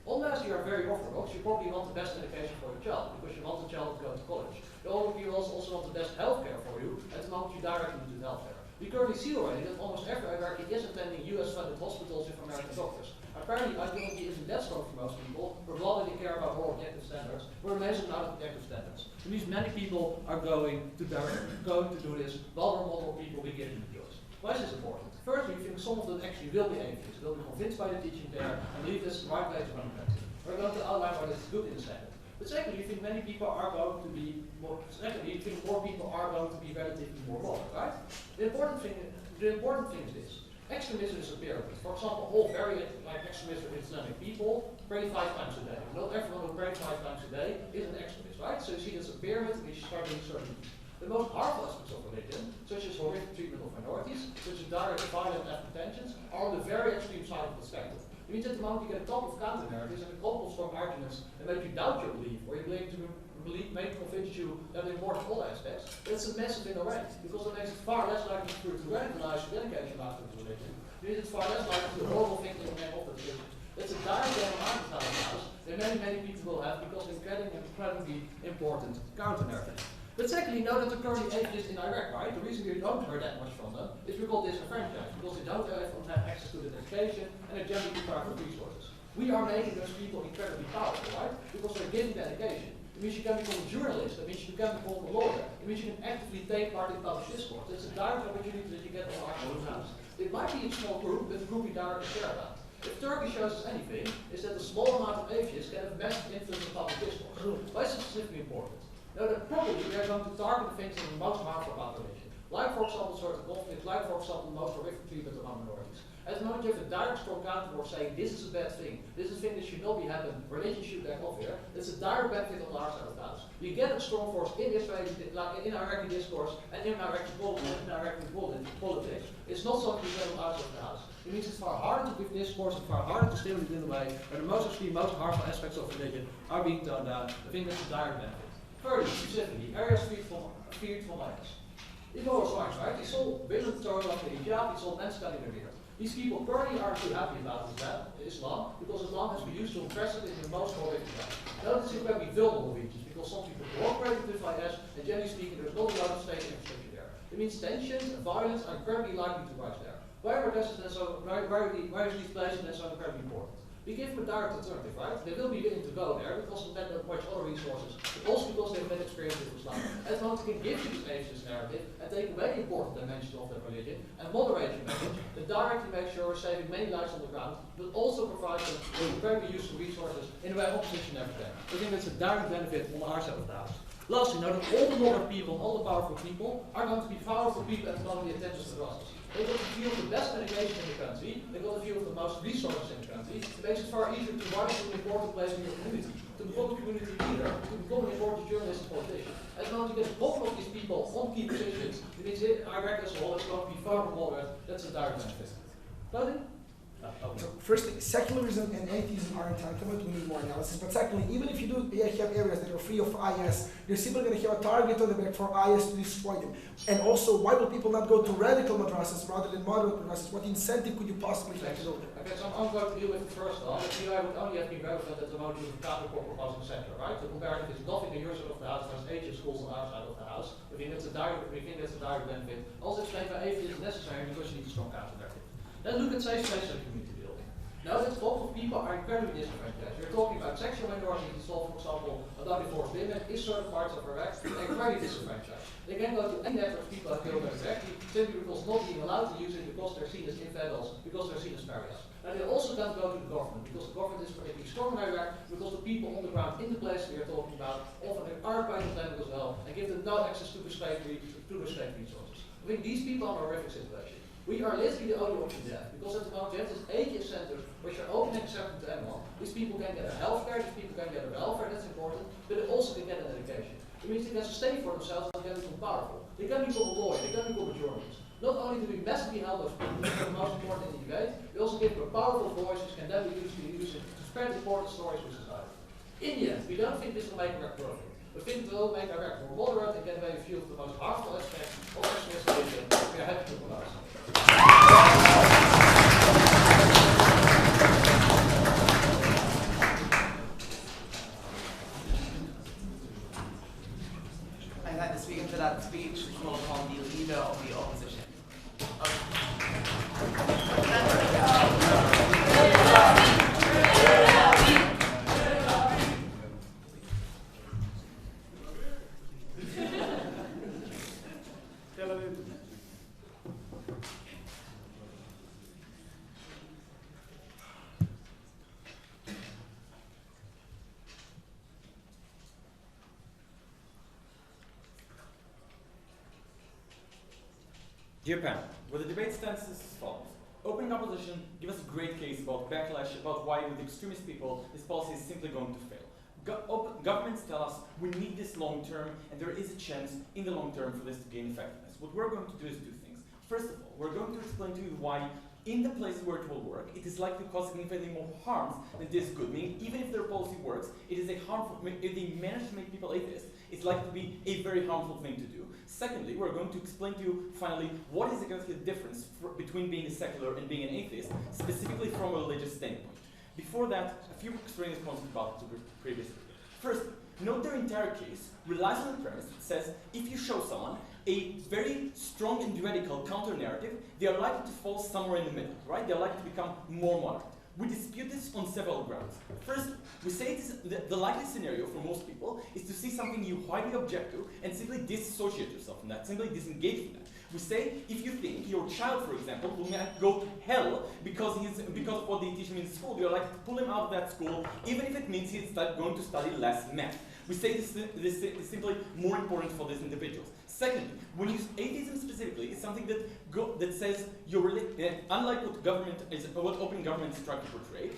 [SPEAKER 8] unless you are very orthodox, you probably want the best education for your child, because you want the child to go to college. You also want the best healthcare for you at the moment you directly do healthcare. We currently see already that almost every Iraqi is attending US-funded hospitals with American doctors. Apparently, ideology isn't that strong for most people, but rather they care about more objective standards. We're amazing out of objective standards. It means many people are going to do this, while we're model people, we give them the choice. Why is this important? First, we think some of them actually will be atheists. They'll be convinced by the teaching there and believe this is the right way to run a country. We're going to outline why this is good in a second. But secondly, you think many people are going to be more. Secondly, you think more people are going to be relatively more moderate, right? The important thing is this: extremism is a pyramid. For example, all very extremist Islamic people pray 5 times a day. Not everyone who prays 5 times a day is an extremist, right? So you see, it's a pyramid which is starting certain. The most harmful aspects of religion, such as horrific treatment of minorities, such as direct violent ethnic tensions, are on the very extreme side of the spectrum. It means at the moment you get a couple of counter-narratives and a couple of strong arguments that make you doubt your belief, or you may convince you that they're more than all aspects, that's a massive thing already, because it makes it far less likely for you to radicalize your dedication after the religion. It means it's far less likely to horrible things in the name of the religion. That's a direct argument out of the house that many people will have because they're getting an incredibly important counter-narrative. But secondly, know that the currently atheists in Iraq, right? The reason we don't hear that much from them is because they're disenfranchised, because they don't have access to the education and they're generally deprived of resources. We are making those people incredibly powerful, right? Because they're giving the education. It means you can become a journalist, it means you can become a lawyer, it means you can actively take part in public discourse. It's a direct opportunity that you get on our own house. It might be a small group, but a group we directly care about. If Turkey shows us anything, is that a small amount of atheists can have massive influence on public discourse. Why is it specifically important? Now that probably we are going to target the things that are most harmful about religion. Like for example certain conflicts, like for example the most horrific treatment of minorities. At the moment you have a direct strong counterforce saying this is a bad thing, this is a thing that should not be happening, religion should back off here, it's a direct benefit on our side of the house. You get a strong force in Israeli, like in Iraqi discourse and in Iraqi politics. It's not something you get on our side of the house. It means it's far harder to give discourse and far harder to stimulate in a way where the most harmful aspects of religion are being toned down. I think that's a direct benefit. Further, specifically, areas feared from IS. You know what's right? It's all women throwing off the hijab, it's all men standing in the mirror. These people currently aren't too happy about Islam, because Islam has been used to oppress it in the most horrific way. Now this is incredibly vulnerable regions, because some people cooperate with IS, and generally speaking, there's not a lot of state infrastructure there. It means tensions and violence are incredibly likely to rise there. Why is these places then so incredibly important? We give them a direct alternative, right? They will be willing to go there because they don't have much other resources, but also because they've had experience with Islam. At the moment, we can give you this atheist narrative and take away the important dimension of their religion and moderate the message, and directly make sure we're saving many lives on the ground, but also provide them with very useful resources in a way opposition never can. I think that's a direct benefit on our side of the house. Lastly, know that all the moderate people and all the powerful people are going to be powerful people at the moment the attention to the Russians. They've got the view of the best education in the country, they've got the view of the most resources in the country. It makes it far easier to rise to an important place in your community, to become a community leader, to become an important journalist and politician. At the moment you get a couple of these people on key positions, it means Iraq as a whole is going to be far more moderate. That's a direct benefit. Clothing?
[SPEAKER 7] So firstly, secularism and atheism are entitlement, we need more analysis. But secondly, even if you do have areas that are free of IS, you're simply going to have a target on the back for IS to destroy them. And also, why will people not go to radical madrasas rather than moderate madrasas? What incentive could you possibly have to go there?
[SPEAKER 8] Okay, so I'm going to deal with the first one. But I would only have been relevant at the moment of the counterpart proposing center, right? The comparative is nothing on your side of the house, there's atheist schools on our side of the house. We think that's a direct benefit. Also explain why atheism is necessary because you need a strong counter-narrative. Then look at safe space and community building. Now that lots of people are incredibly disenfranchised. We're talking about sexual minorities, for example, about divorced women in certain parts of Iraq, they're incredibly disenfranchised. They can go to any network of people that kill them directly, simply because not being allowed to use it because they're seen as infidels, because they're seen as pariahs. And they also can't go to the government, because the government is particularly strong in Iraq, because the people on the ground in the place we are talking about often are quite Islamic as well, and give them no access to the state resources. I think these people are in a horrific situation. We are literally the only option left, because at the moment you have this AGS centers which are open and accepted to everyone. These people can get a healthcare, these people can get a welfare, that's important, but they also can get an education. It means they can sustain for themselves and they can become powerful. They can become a lawyer, they can become a journalist. Not only do we massively help those people, which is the most important in the debate, we also give them a powerful voice which can then be used to spread important stories to society. In the end, we don't think this will make Iraq perfect. We think it will make Iraq more moderate and get away a few of the most harmful aspects of extremism. We are happy to promote.
[SPEAKER 6] I'd like to speak into that speech to call upon the leader of the opposition.
[SPEAKER 2] Tel Aviv.
[SPEAKER 9] Dear panel, well, the debate stands as follows. Opening opposition give us a great case about backlash, about why with extremist people this policy is simply going to fail. Governments tell us we need this long term and there is a chance in the long term for this to gain effectiveness. What we're going to do is two things. First of all, we're going to explain to you why in the places where it will work, it is likely to cause significantly more harms than it is good. Meaning, even if their policy works, it is a harmful, if they manage to make people atheists, it's likely to be a very harmful thing to do. Secondly, we're going to explain to you, finally, what is exactly the difference between being a secular and being an atheist, specifically from a religious standpoint. Before that, a few extraneous points about the previous. First, note their entire case relies on the premise that says if you show someone a very strong and radical counter-narrative, they are likely to fall somewhere in the middle, right? They're likely to become more moderate. We dispute this on several grounds. First, we say it is the likely scenario for most people is to see something you highly object to and simply disassociate yourself from that, simply disengage from that. We say if you think your child, for example, will not go to hell because of what they teach him in school, you're likely to pull him out of that school, even if it means he's going to study less math. We say this is simply more important for these individuals. Secondly, when you use atheism specifically, it's something that says unlike what open government is trying to portray,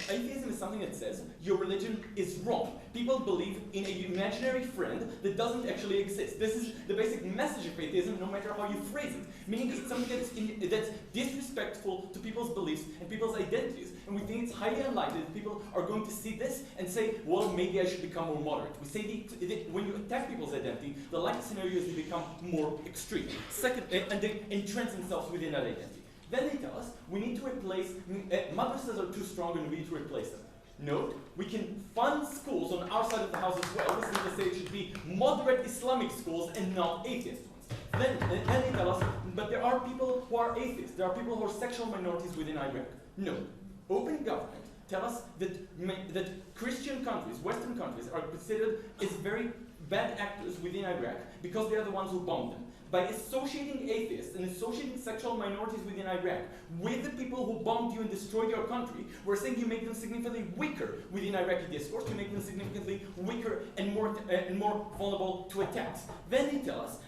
[SPEAKER 9] atheism is something that says your religion is wrong. People believe in an imaginary friend that doesn't actually exist. This is the basic message of atheism, no matter how you phrase it. Meaning it's something that's disrespectful to people's beliefs and people's identities. And we think it's highly unlikely that people are going to see this and say, well, maybe I should become more moderate. We say when you attack people's identity, the likely scenario is they become more extreme. Second, and they entrench themselves within that identity. Then they tell us we need to replace, madrasas are too strong and we need to replace them. Note, we can fund schools on our side of the house as well. We simply say it should be moderate Islamic schools and not atheist ones. Then they tell us, but there are people who are atheists. There are people who are sexual minorities within Iraq. No. Open government tell us that Christian countries, Western countries, are considered as very bad actors within Iraq because they are the ones who bombed them. By associating atheists and associating sexual minorities within Iraq with the people who bombed you and destroyed your country, we're saying you make them significantly weaker within Iraqi discourse, you make them significantly weaker and more vulnerable to attacks. Then they tell us,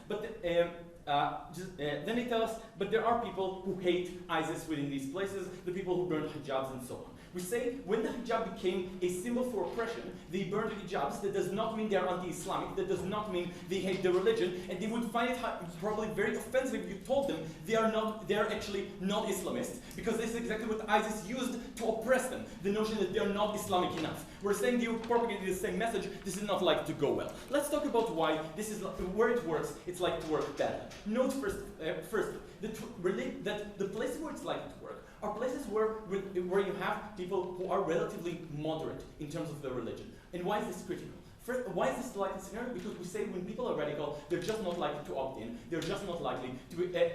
[SPEAKER 9] but there are people who hate ISIS within these places, the people who burn hijabs and so on. We say when the hijab became a symbol for oppression, they burned the hijabs. That does not mean they're anti-Islamic. That does not mean they hate the religion. And they would find it probably very offensive if you told them they are actually not Islamists, because this is exactly what ISIS used to oppress them. The notion that they're not Islamic enough. We're saying you propagated the same message. This is not likely to go well. Let's talk about why this is where it works. It's likely to work badly. Note first that the places where it's likely to work are places where you have people who are relatively moderate in terms of their religion. And why is this critical? First, why is this the likely scenario? Because we say when people are radical, they're just not likely to opt in. They're just not likely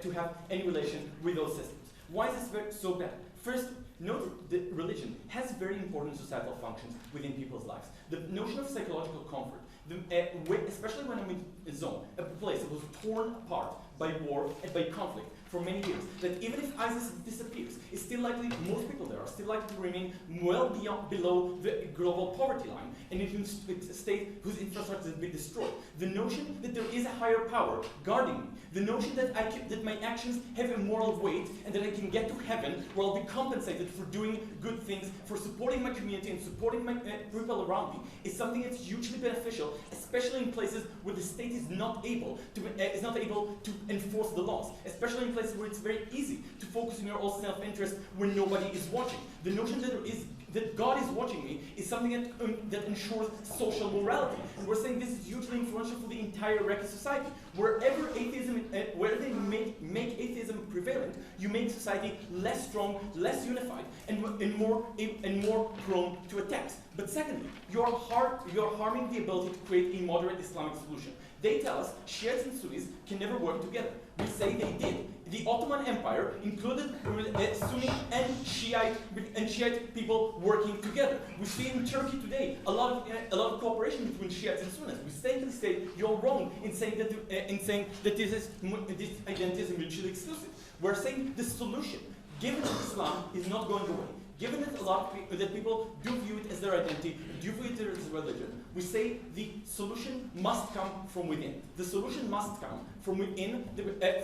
[SPEAKER 9] to have any relation with those systems. Why is this so bad? First, note that religion has very important societal functions within people's lives. The notion of psychological comfort, especially when zone, a place that was torn apart by war and by conflict for many years, that even if ISIS disappears, it's still likely, most people there are still likely to remain well below the global poverty line, and in a state whose infrastructure has been destroyed. The notion that there is a higher power guarding me, the notion that that my actions have a moral weight and that I can get to heaven where I'll be compensated for doing good things, for supporting my community and supporting my people around me, is something that's hugely beneficial, especially in places where the state is not able to enforce the laws, especially in places where it's very easy to focus on your own self-interest when nobody is watching. The notion that God is watching me is something that ensures social morality. And we're saying this is hugely influential for the entire Iraqi society. Wherever they make atheism prevalent, you make society less strong, less unified, and more prone to attacks. But secondly, you're harming the ability to create a moderate Islamic solution. They tell us Shiites and Sunnis can never work together. We say they did. The Ottoman Empire included Sunni and Shiite people working together. We see in Turkey today a lot of cooperation between Shiites and Sunnis. We simply say you're wrong in saying that this identity is mutually exclusive. We're saying the solution, given that Islam is not going away, given that that people do view it as their identity, do view it as a religion, we say the solution must come from within. The solution must come from within,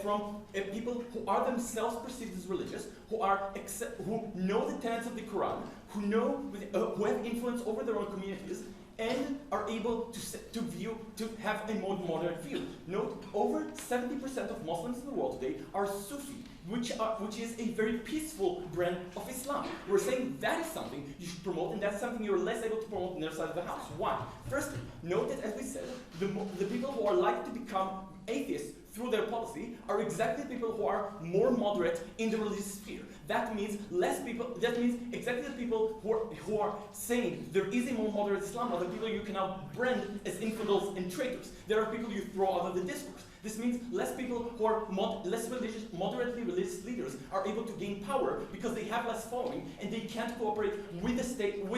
[SPEAKER 9] from people who are themselves perceived as religious, who know the tenets of the Quran, who have influence over their own communities, and are able to have a more moderate view. Note, over 70% of Muslims in the world today are Sufi, which is a very peaceful brand of Islam. We're saying that is something you should promote, and that's something you're less able to promote on the other side of the house. Why? Firstly, note that, as we said, the people who are likely to become atheists through their policy are exactly the people who are more moderate in the religious sphere. That means exactly the people who are saying there is a more moderate Islam are the people you can now brand as infidels and traitors. There are people you throw out of the discourse. This means less people who are moderately religious leaders are able to gain power because they have less following and they can't cooperate with the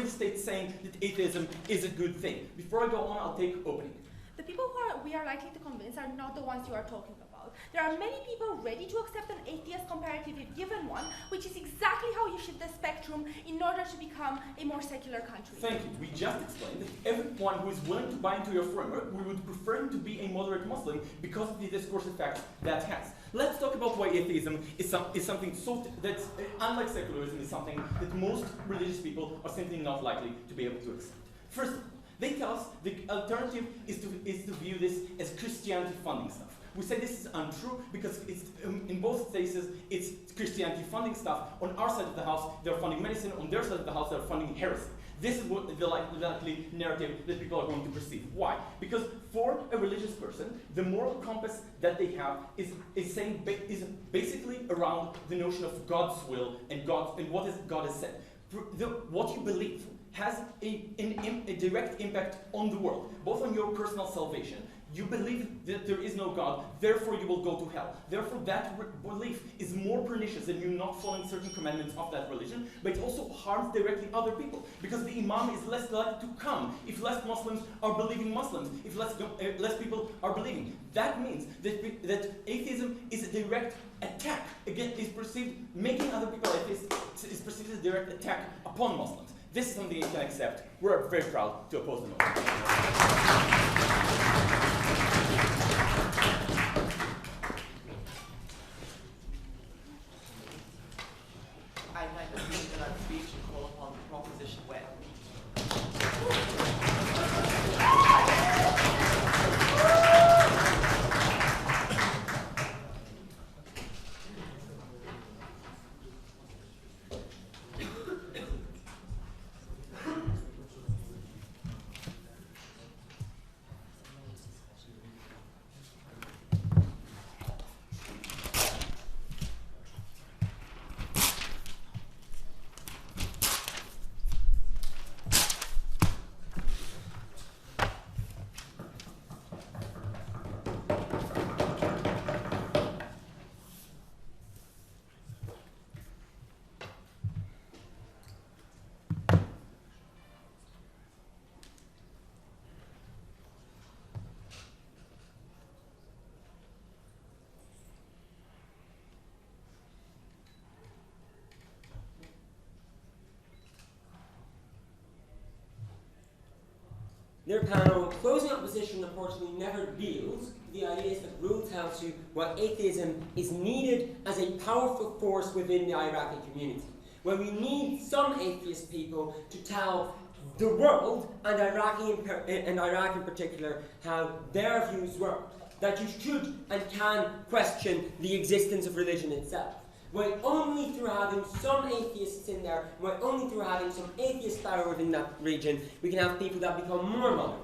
[SPEAKER 9] state saying that atheism is a good thing. Before I go on, I'll take opening.
[SPEAKER 1] The people we are likely to convince are not the ones you are talking about. There are many people ready to accept an atheist comparatively given one, which is exactly how you shift the spectrum in order to become a more secular country.
[SPEAKER 9] Thank you. We just explained that everyone who is willing to buy into your framework, we would prefer him to be a moderate Muslim because of the discourse effect that has. Let's talk about why atheism is something that's, unlike secularism, is something that most religious people are simply not likely to be able to accept. First, they tell us the alternative is to view this as Christianity funding stuff. We say this is untrue because it's, in both cases it's Christianity funding stuff. On our side of the house, they're funding medicine. On their side of the house, they're funding heresy. This is what the likely narrative that people are going to perceive. Why? Because for a religious person, the moral compass that they have is basically around the notion of God's will and what God has said. What you believe has a direct impact on the world, both on your personal salvation. You believe that there is no God, therefore you will go to hell. Therefore that belief is more pernicious than you not following certain commandments of that religion, but it also harms directly other people, because the imam is less likely to come if less Muslims are believing Muslims, if less people are believing. That means that atheism is a direct attack, again, making other people atheists is perceived as a direct attack upon Muslims. This is something you can accept. We're very proud to oppose the motion.
[SPEAKER 6] I'd like to speak in that speech and call upon the proposition when.
[SPEAKER 4] Their panel, Closing Opposition, unfortunately never deals with the ideas that Rule tells you why atheism is needed as a powerful force within the Iraqi community. Where we need some atheist people to tell the world, and Iraq in particular, how their views work. That you should and can question the existence of religion itself. Why only through having some atheists in there, why only through having some atheist power within that region, we can have people that become more moderate.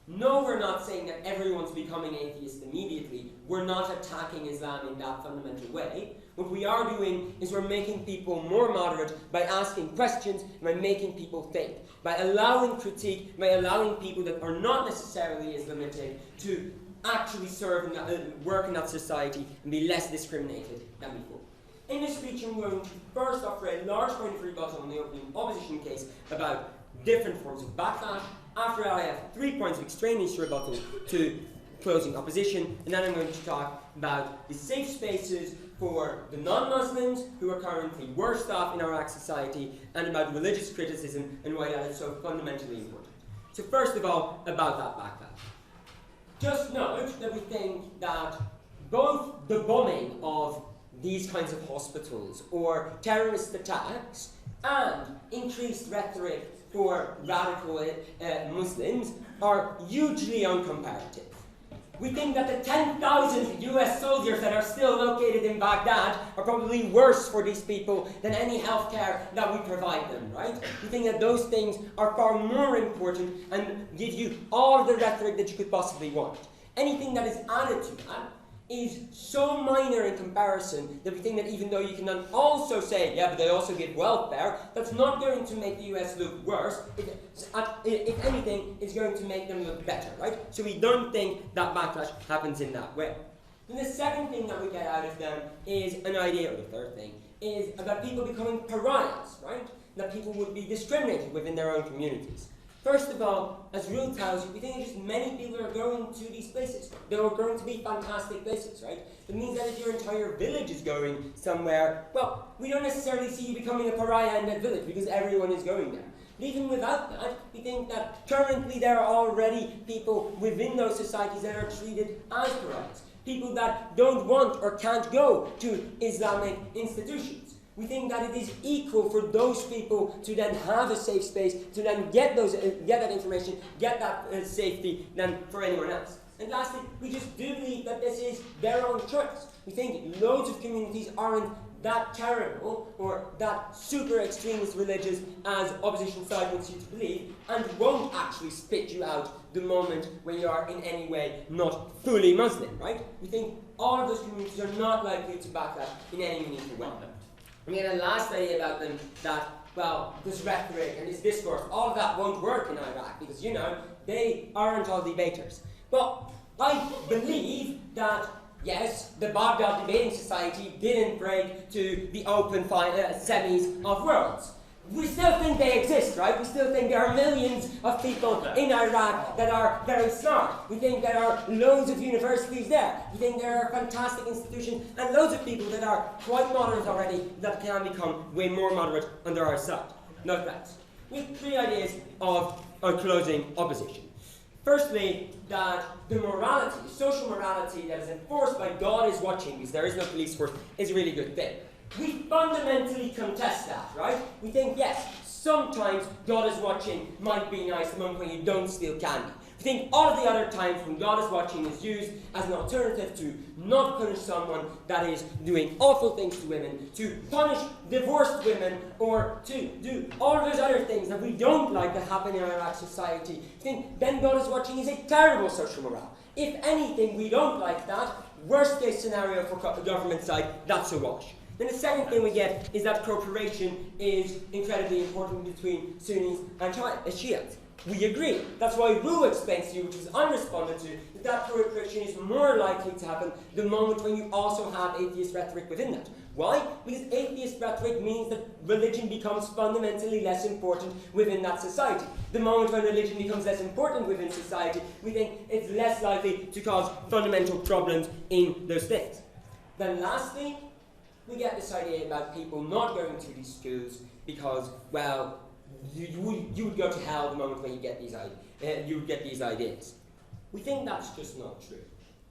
[SPEAKER 4] No, we're not saying that everyone's becoming atheist immediately. We're not attacking Islam in that fundamental way. What we are doing is we're making people more moderate by asking questions, by making people think, by allowing critique, by allowing people that are not necessarily Islamitic to actually serve and work in that society and be less discriminated than before. In this speech, I'm going to first offer a large point of rebuttal on the opening opposition case about different forms of backlash. After that, I have 3 points of extraneous rebuttal to closing opposition, and then I'm going to talk about the safe spaces for the non-Muslims who are currently worst off in Iraq society, and about religious criticism and why that is so fundamentally important. So first of all, about that backlash. Just note that we think that both the bombing of these kinds of hospitals or terrorist attacks and increased rhetoric for radical Muslims are hugely uncomparative. We think that the 10,000 US soldiers that are still located in Baghdad are probably worse for these people than any healthcare that we provide them, right? We think that those things are far more important and give you all the rhetoric that you could possibly want. Anything that is added to that is so minor in comparison that we think that even though you can then also say, yeah, but they also give welfare, that's not going to make the US look worse. If anything, it's going to make them look better, right? So we don't think that backlash happens in that way. And the second thing that we get out of them is an idea, or the third thing, is about people becoming pariahs, right? That people would be discriminated within their own communities. First of all, as Rule tells you, we think that just many people are going to these places. They are going to be fantastic places, right? It means that if your entire village is going somewhere, well, we don't necessarily see you becoming a pariah in that village because everyone is going there. But even without that, we think that currently there are already people within those societies that are treated as pariahs. People that don't want or can't go to Islamic institutions. We think that it is equal for those people to then have a safe space, to then get that information, get that safety, than for anyone else. And lastly, we just do believe that this is their own choice. We think loads of communities aren't that terrible or that super extremist religious as opposition side wants you to believe, and won't actually spit you out the moment when you are in any way not fully Muslim, right? We think all of those communities are not likely to backlash in any meaningful way. And we had a last idea about them that, well, this rhetoric and this discourse, all of that won't work in Iraq because, you know, they aren't all debaters. But I believe that, yes, the Baghdad Debating Society didn't break to the open semis of worlds. We still think they exist, right? We still think there are millions of people in Iraq that are very smart. We think there are loads of universities there. We think there are fantastic institutions and loads of people that are quite moderate already that can become way more moderate under our side. No thanks. We have 3 ideas of closing opposition. Firstly, that the morality, the social morality that is enforced by God is watching, because there is no police force, is a really good thing. We fundamentally contest that, right? We think, yes, sometimes God is watching might be nice the moment when you don't steal candy. We think all of the other times when God is watching is used as an alternative to not punish someone that is doing awful things to women, to punish divorced women, or to do all of those other things that we don't like that happen in Iraq society. We think then God is watching is a terrible social morale. If anything, we don't like that. Worst case scenario for the government side, that's a wash. Then the second thing we get is that cooperation is incredibly important between Sunnis and Shiites. We agree. That's why Rue explains to you, which was unresponded to, that cooperation is more likely to happen the moment when you also have atheist rhetoric within that. Why? Because atheist rhetoric means that religion becomes fundamentally less important within that society. The moment when religion becomes less important within society, we think it's less likely to cause fundamental problems in those things. Then lastly, we get this idea about people not going to these schools because, well, you would go to hell the moment when you get these you get these ideas. We think that's just not true.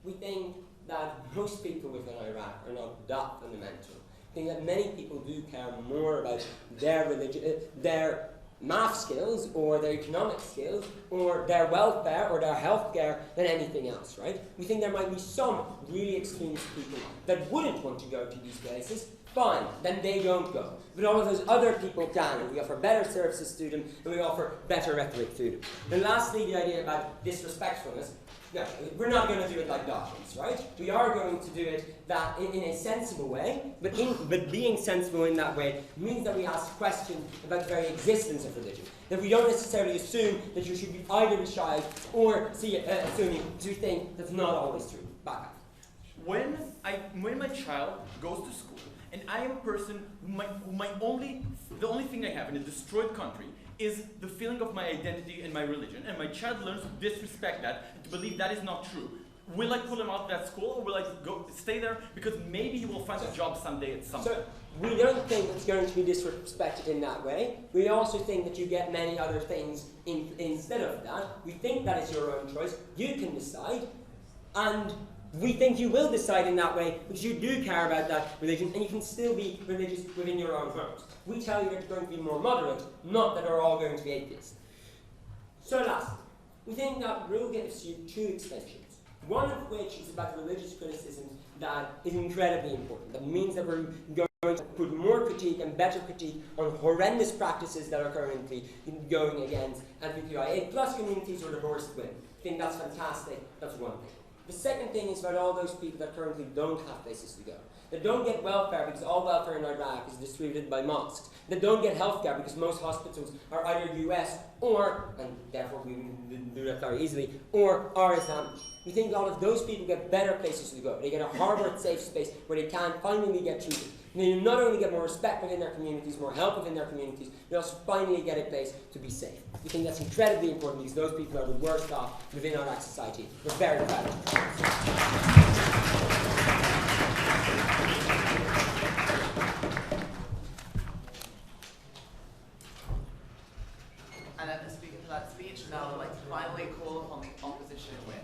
[SPEAKER 4] We think that most people within Iraq are not that fundamental. I think that many people do care more about their religion, their math skills, or their economic skills, or their welfare, or their healthcare than anything else, right? We think there might be some really extremist people that wouldn't want to go to these places. Fine, then they don't go. But all of those other people can, and we offer better services to them, and we offer better rhetoric to them. And lastly, the idea about disrespectfulness. No, we're not going to do it like Dawkins, right? We are going to do it that in a sensible way, but being sensible in that way means that we ask questions about the very existence of religion. That we don't necessarily assume that you should be either Shiite or Sunni, to think that's not always true. Back up.
[SPEAKER 9] When my child goes to school, and I am a person the only thing I have in a destroyed country is the feeling of my identity and my religion, and my child learns to disrespect that and to believe that is not true. Will I pull him out of that school, or will I stay there because maybe he will find a job someday at some point?
[SPEAKER 4] So we don't think it's going to be disrespected in that way. We also think that you get many other things instead of that. We think that is your own choice. You can decide, and we think you will decide in that way because you do care about that religion, and you can still be religious within your own terms. We tell you that you're going to be more moderate, not that they're all going to be atheists. So last, we think that rule gives you two extensions. One of which is about religious criticism that is incredibly important. That means that we're going to put more critique and better critique on horrendous practices that are currently going against LGBTQIA plus communities or divorced women. I think that's fantastic. That's one thing. The second thing is about all those people that currently don't have places to go. That don't get welfare because all welfare in Iraq is distributed by mosques. That don't get healthcare because most hospitals are either US or, and therefore we do that very easily, or are Islamic. We think all of those people get better places to go. They get a Harvard safe space where they can finally get treated. And they not only get more respect within their communities, more help within their communities, they also finally get a place to be safe. We think that's incredibly important because those people are the worst off within Iraq society. We're very proud of them.
[SPEAKER 6] And then the speaker for that speech, now I'd like to finally call upon the opposition to win.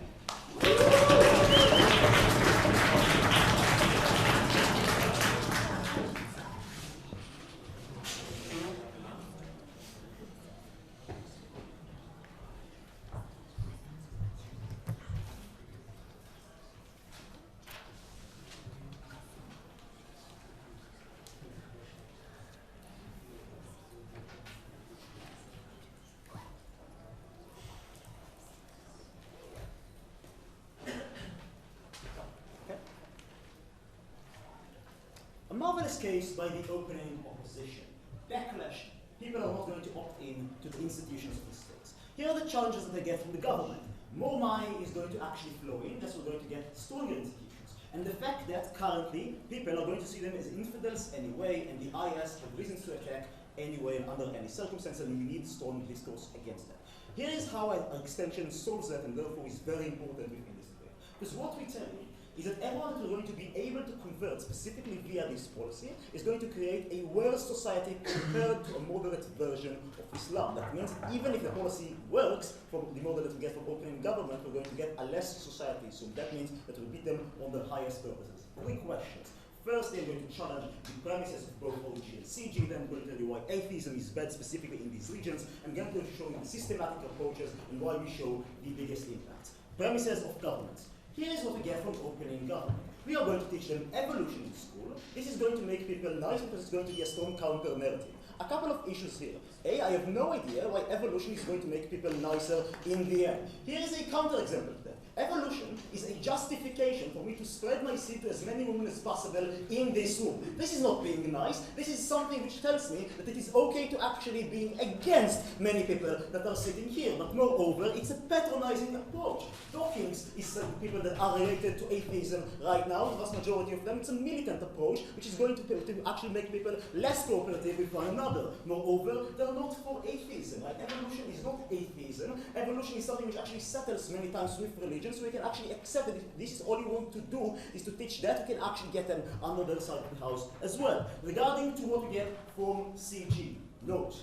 [SPEAKER 2] A marvelous case by the opening opposition. Backlash. People are not going to opt in to the institutions of the states. Here are the challenges that they get from the government. More money is going to actually flow in, thus we're going to get stronger institutions. And the fact that currently people are going to see them as infidels anyway, and the IS have reasons to attack anyway and under any circumstance, and we need strong discourse against that. Here is how an extension solves that, and therefore is very important within this debate. Because what we tell you is that everyone who is going to be able to convert specifically via this policy is going to create a worse society compared to a moderate version of Islam. That means even if the policy works, from the model that we get from opening government, we're going to get a less society. So that means that we beat them on the highest purposes. 3 questions. First, they're going to challenge the premises of both OG and CG, then I'm going to tell you why atheism is bad specifically in these regions. I'm going to show you the systematic approaches and why we show the biggest impact. Premises of government. Here is what we get from opening government. We are going to teach them evolution in school. This is going to make people nice because it's going to be a strong counter narrative. A couple of issues here. A, I have no idea why evolution is going to make people nicer in the end. Here is a counter example to that. Evolution is a justification for me to spread my seed to as many women as possible in this room. This is not being nice. This is something which tells me that it is okay to actually be against many people that are sitting here. But moreover, it's a patronizing approach. Dawkins is people that are related to atheism right now. The vast majority of them, it's a militant approach, which is going to actually make people less cooperative with one another. Moreover, they're not for atheism. Right? Evolution is not atheism. Evolution is something which actually settles many times with religion. So we can actually accept that if this is all you want to do is to teach that, we can actually get them under the side of the house as well. Regarding to what we get from CG, note,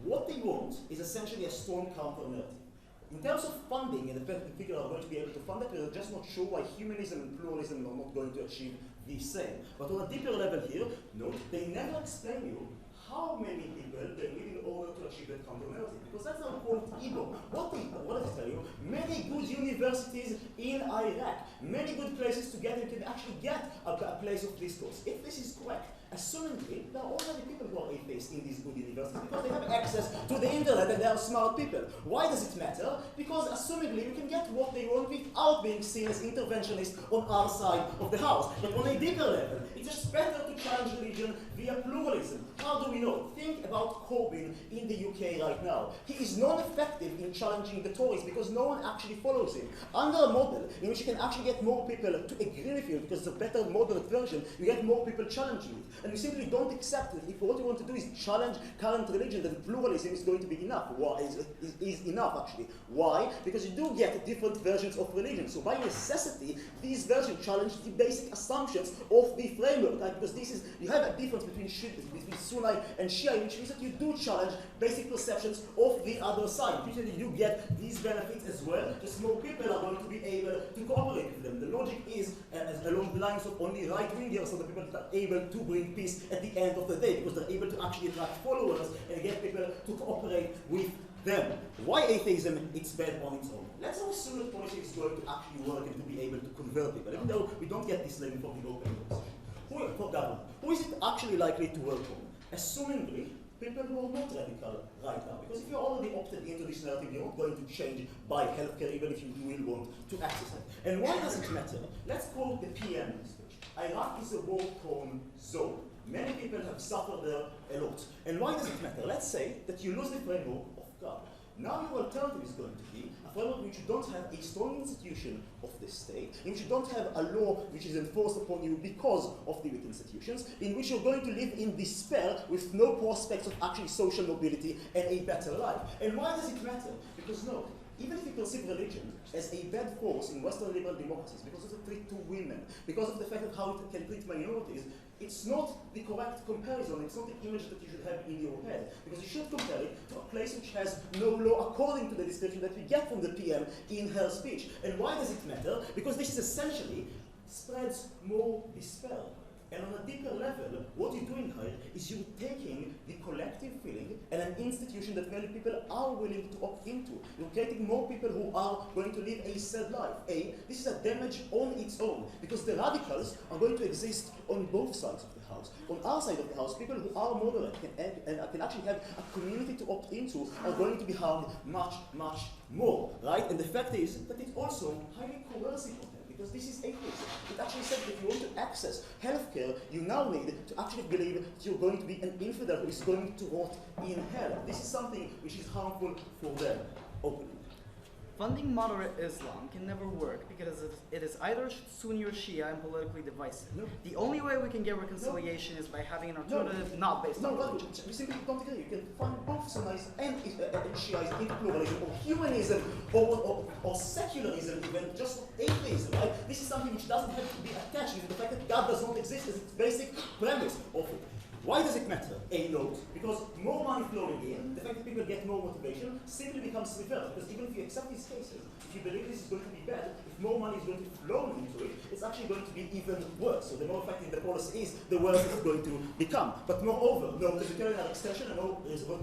[SPEAKER 2] what they want is essentially a strong counter narrative. In terms of funding, and the fact that people are going to be able to fund it, we're just not sure why humanism and pluralism are not going to achieve the same. But on a deeper level here, note, they never explain you how many people they need in order to achieve that counter narrative. Because that's our quote ego. What does it tell you? Many good universities in Iraq, many good places to get, you can actually get a place of discourse. If this is correct, assumingly, there are already people who are atheists in these good universities because they have access to the internet and they are smart people. Why does it matter? Because assumingly, you can get what they want without being seen as interventionists on our side of the house. But on a deeper level, it's just better to challenge religion via pluralism. How do we know? Think about Corbyn in the UK right now. He is non-effective in challenging the Tories because no one actually follows him. Under a model in which you can actually get more people to agree with you because it's a better moderate version, you get more people challenging it. And we simply don't accept that if what you want to do is challenge current religion, then pluralism is going to be enough. Is enough, actually. Why? Because you do get different versions of religion. So by necessity, these versions challenge the basic assumptions of the framework. Right? Because you have a difference between Sunni and Shia, which means that you do challenge basic perceptions of the other side. Usually you get these benefits as well. Just more people are going to be able to cooperate with them. The logic is along the lines of only right-wingers are the people that are able to bring peace at the end of the day, because they're able to actually attract followers and get people to cooperate with them. Why atheism? It's bad on its own. Let's assume that policy is going to actually work and to be able to convert people, even though we don't get this label from the open opposition. For government, who is it actually likely to work on? Assumingly, people who are not radical right now. Because if you're already opted into this narrative, you're not going to change by healthcare, even if you will want to access it. And why does it matter? Let's quote the PM speech. Iraq is a war-torn zone. Many people have suffered there a lot. And why does it matter? Let's say that you lose the framework of God. Now your alternative is going to be a framework in which you don't have a strong institution of the state, in which you don't have a law which is enforced upon you because of the weak institutions, in which you're going to live in despair with no prospects of actually social mobility and a better life. And why does it matter? Because no, even if you perceive religion as a bad force in Western liberal democracies, because of the treat to women, because of the fact of how it can treat minorities, it's not the correct comparison, it's not the image that you should have in your head. Because you should compare it to a place which has no law according to the description that we get from the PM in her speech. And why does it matter? Because this is essentially spreads more despair. And on a deeper level, what you're doing here is you're taking the collective feeling and an institution that many people are willing to opt into. You're creating more people who are going to live a sad life. This is a damage on its own, because the radicals are going to exist on both sides of the house. On our side of the house, people who are moderate can actually have a community to opt into are going to be harmed much, much more, right? And the fact is that it's also highly coercive of them. Because this is atheism. It actually says that if you want to access healthcare, you now need to actually believe that you're going to be an infidel who is going to rot in hell. This is something which is harmful for them, openly.
[SPEAKER 5] Funding moderate Islam can never work because it is either Sunni or Shia and politically divisive.
[SPEAKER 2] No.
[SPEAKER 5] The only way we can get reconciliation is by having an alternative not based on religion.
[SPEAKER 2] We simply don't agree. You can find both Sunnis and Shias in pluralism, or humanism, or secularism, even just atheism, right? This is something which doesn't have to be attached to the fact that God does not exist as its basic premise of it. Why does it matter? A note, because more money flowing in, the fact that people get more motivation simply becomes reversed. Because even if you accept these cases, if you believe this is going to be bad, if more money is going to flow into it, it's actually going to be even worse. So the more effective the policy is, the worse it's going to become. But moreover, no vegetarian extension and no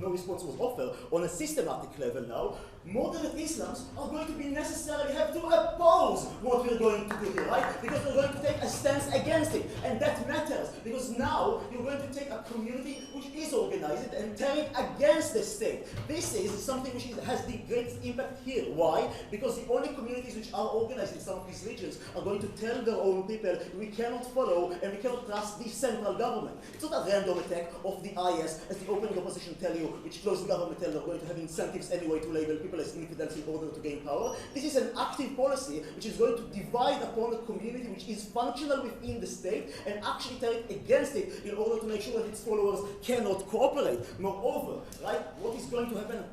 [SPEAKER 2] response was offered on a systematic level now. Moderate Islams are going to be necessarily have to oppose what we're going to do here, right? Because we're going to take a stance against it. And that matters, because now you're going to take a community which is organized and turn it against the state. This is something which has the greatest impact here. Why? Because the only communities which are organized in some of these regions are going to tell their own people, we cannot follow and we cannot trust the central government. It's not a random attack of the IS, as the opening opposition tell you, which close the government tell they're going to have incentives anyway to label people as infidels in order to gain power. This is an active policy which is going to divide upon a community which is functional within the state and actually turn it against it in order to make sure that its followers cannot cooperate. Moreover, right, what is going to happen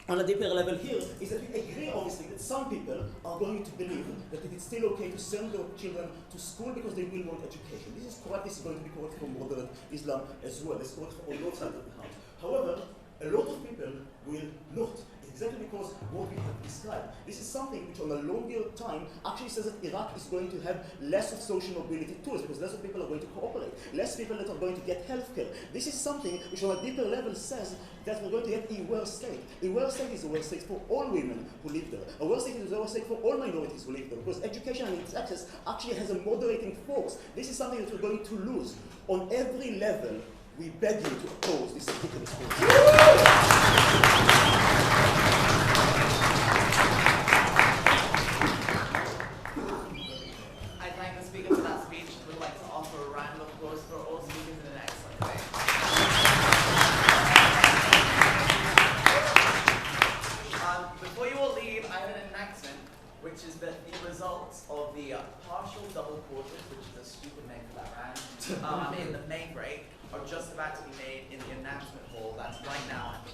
[SPEAKER 2] on a deeper level here is that we agree, obviously, that some people are going to believe that it is still okay to send their children to school because they will want education. This is correct. This is going to be correct for moderate Islam as well. It's correct for all sides of the house. However, a lot of people will not exactly because what we have described. This is something which on a longer time actually says that Iraq is going to have less of social mobility tools, because less of people are going to cooperate, less people that are going to get healthcare. This is something which on a deeper level says that we're going to get a worse state. A worse state is a worse state for all women who live there. A worse state is a worse state for all minorities who live there, because education and its access actually has a moderating force. This is something that we're going to lose. On every level, we beg you to oppose this ridiculous force.
[SPEAKER 6] I thank the speaker for that speech. We would like to offer a round of applause for all speakers in an excellent way. Before you all leave, I have an announcement, which is that the results of the partial double quarters, which is a stupid name for that round, in the main break, are just about to be made in the announcement hall. That's right now at the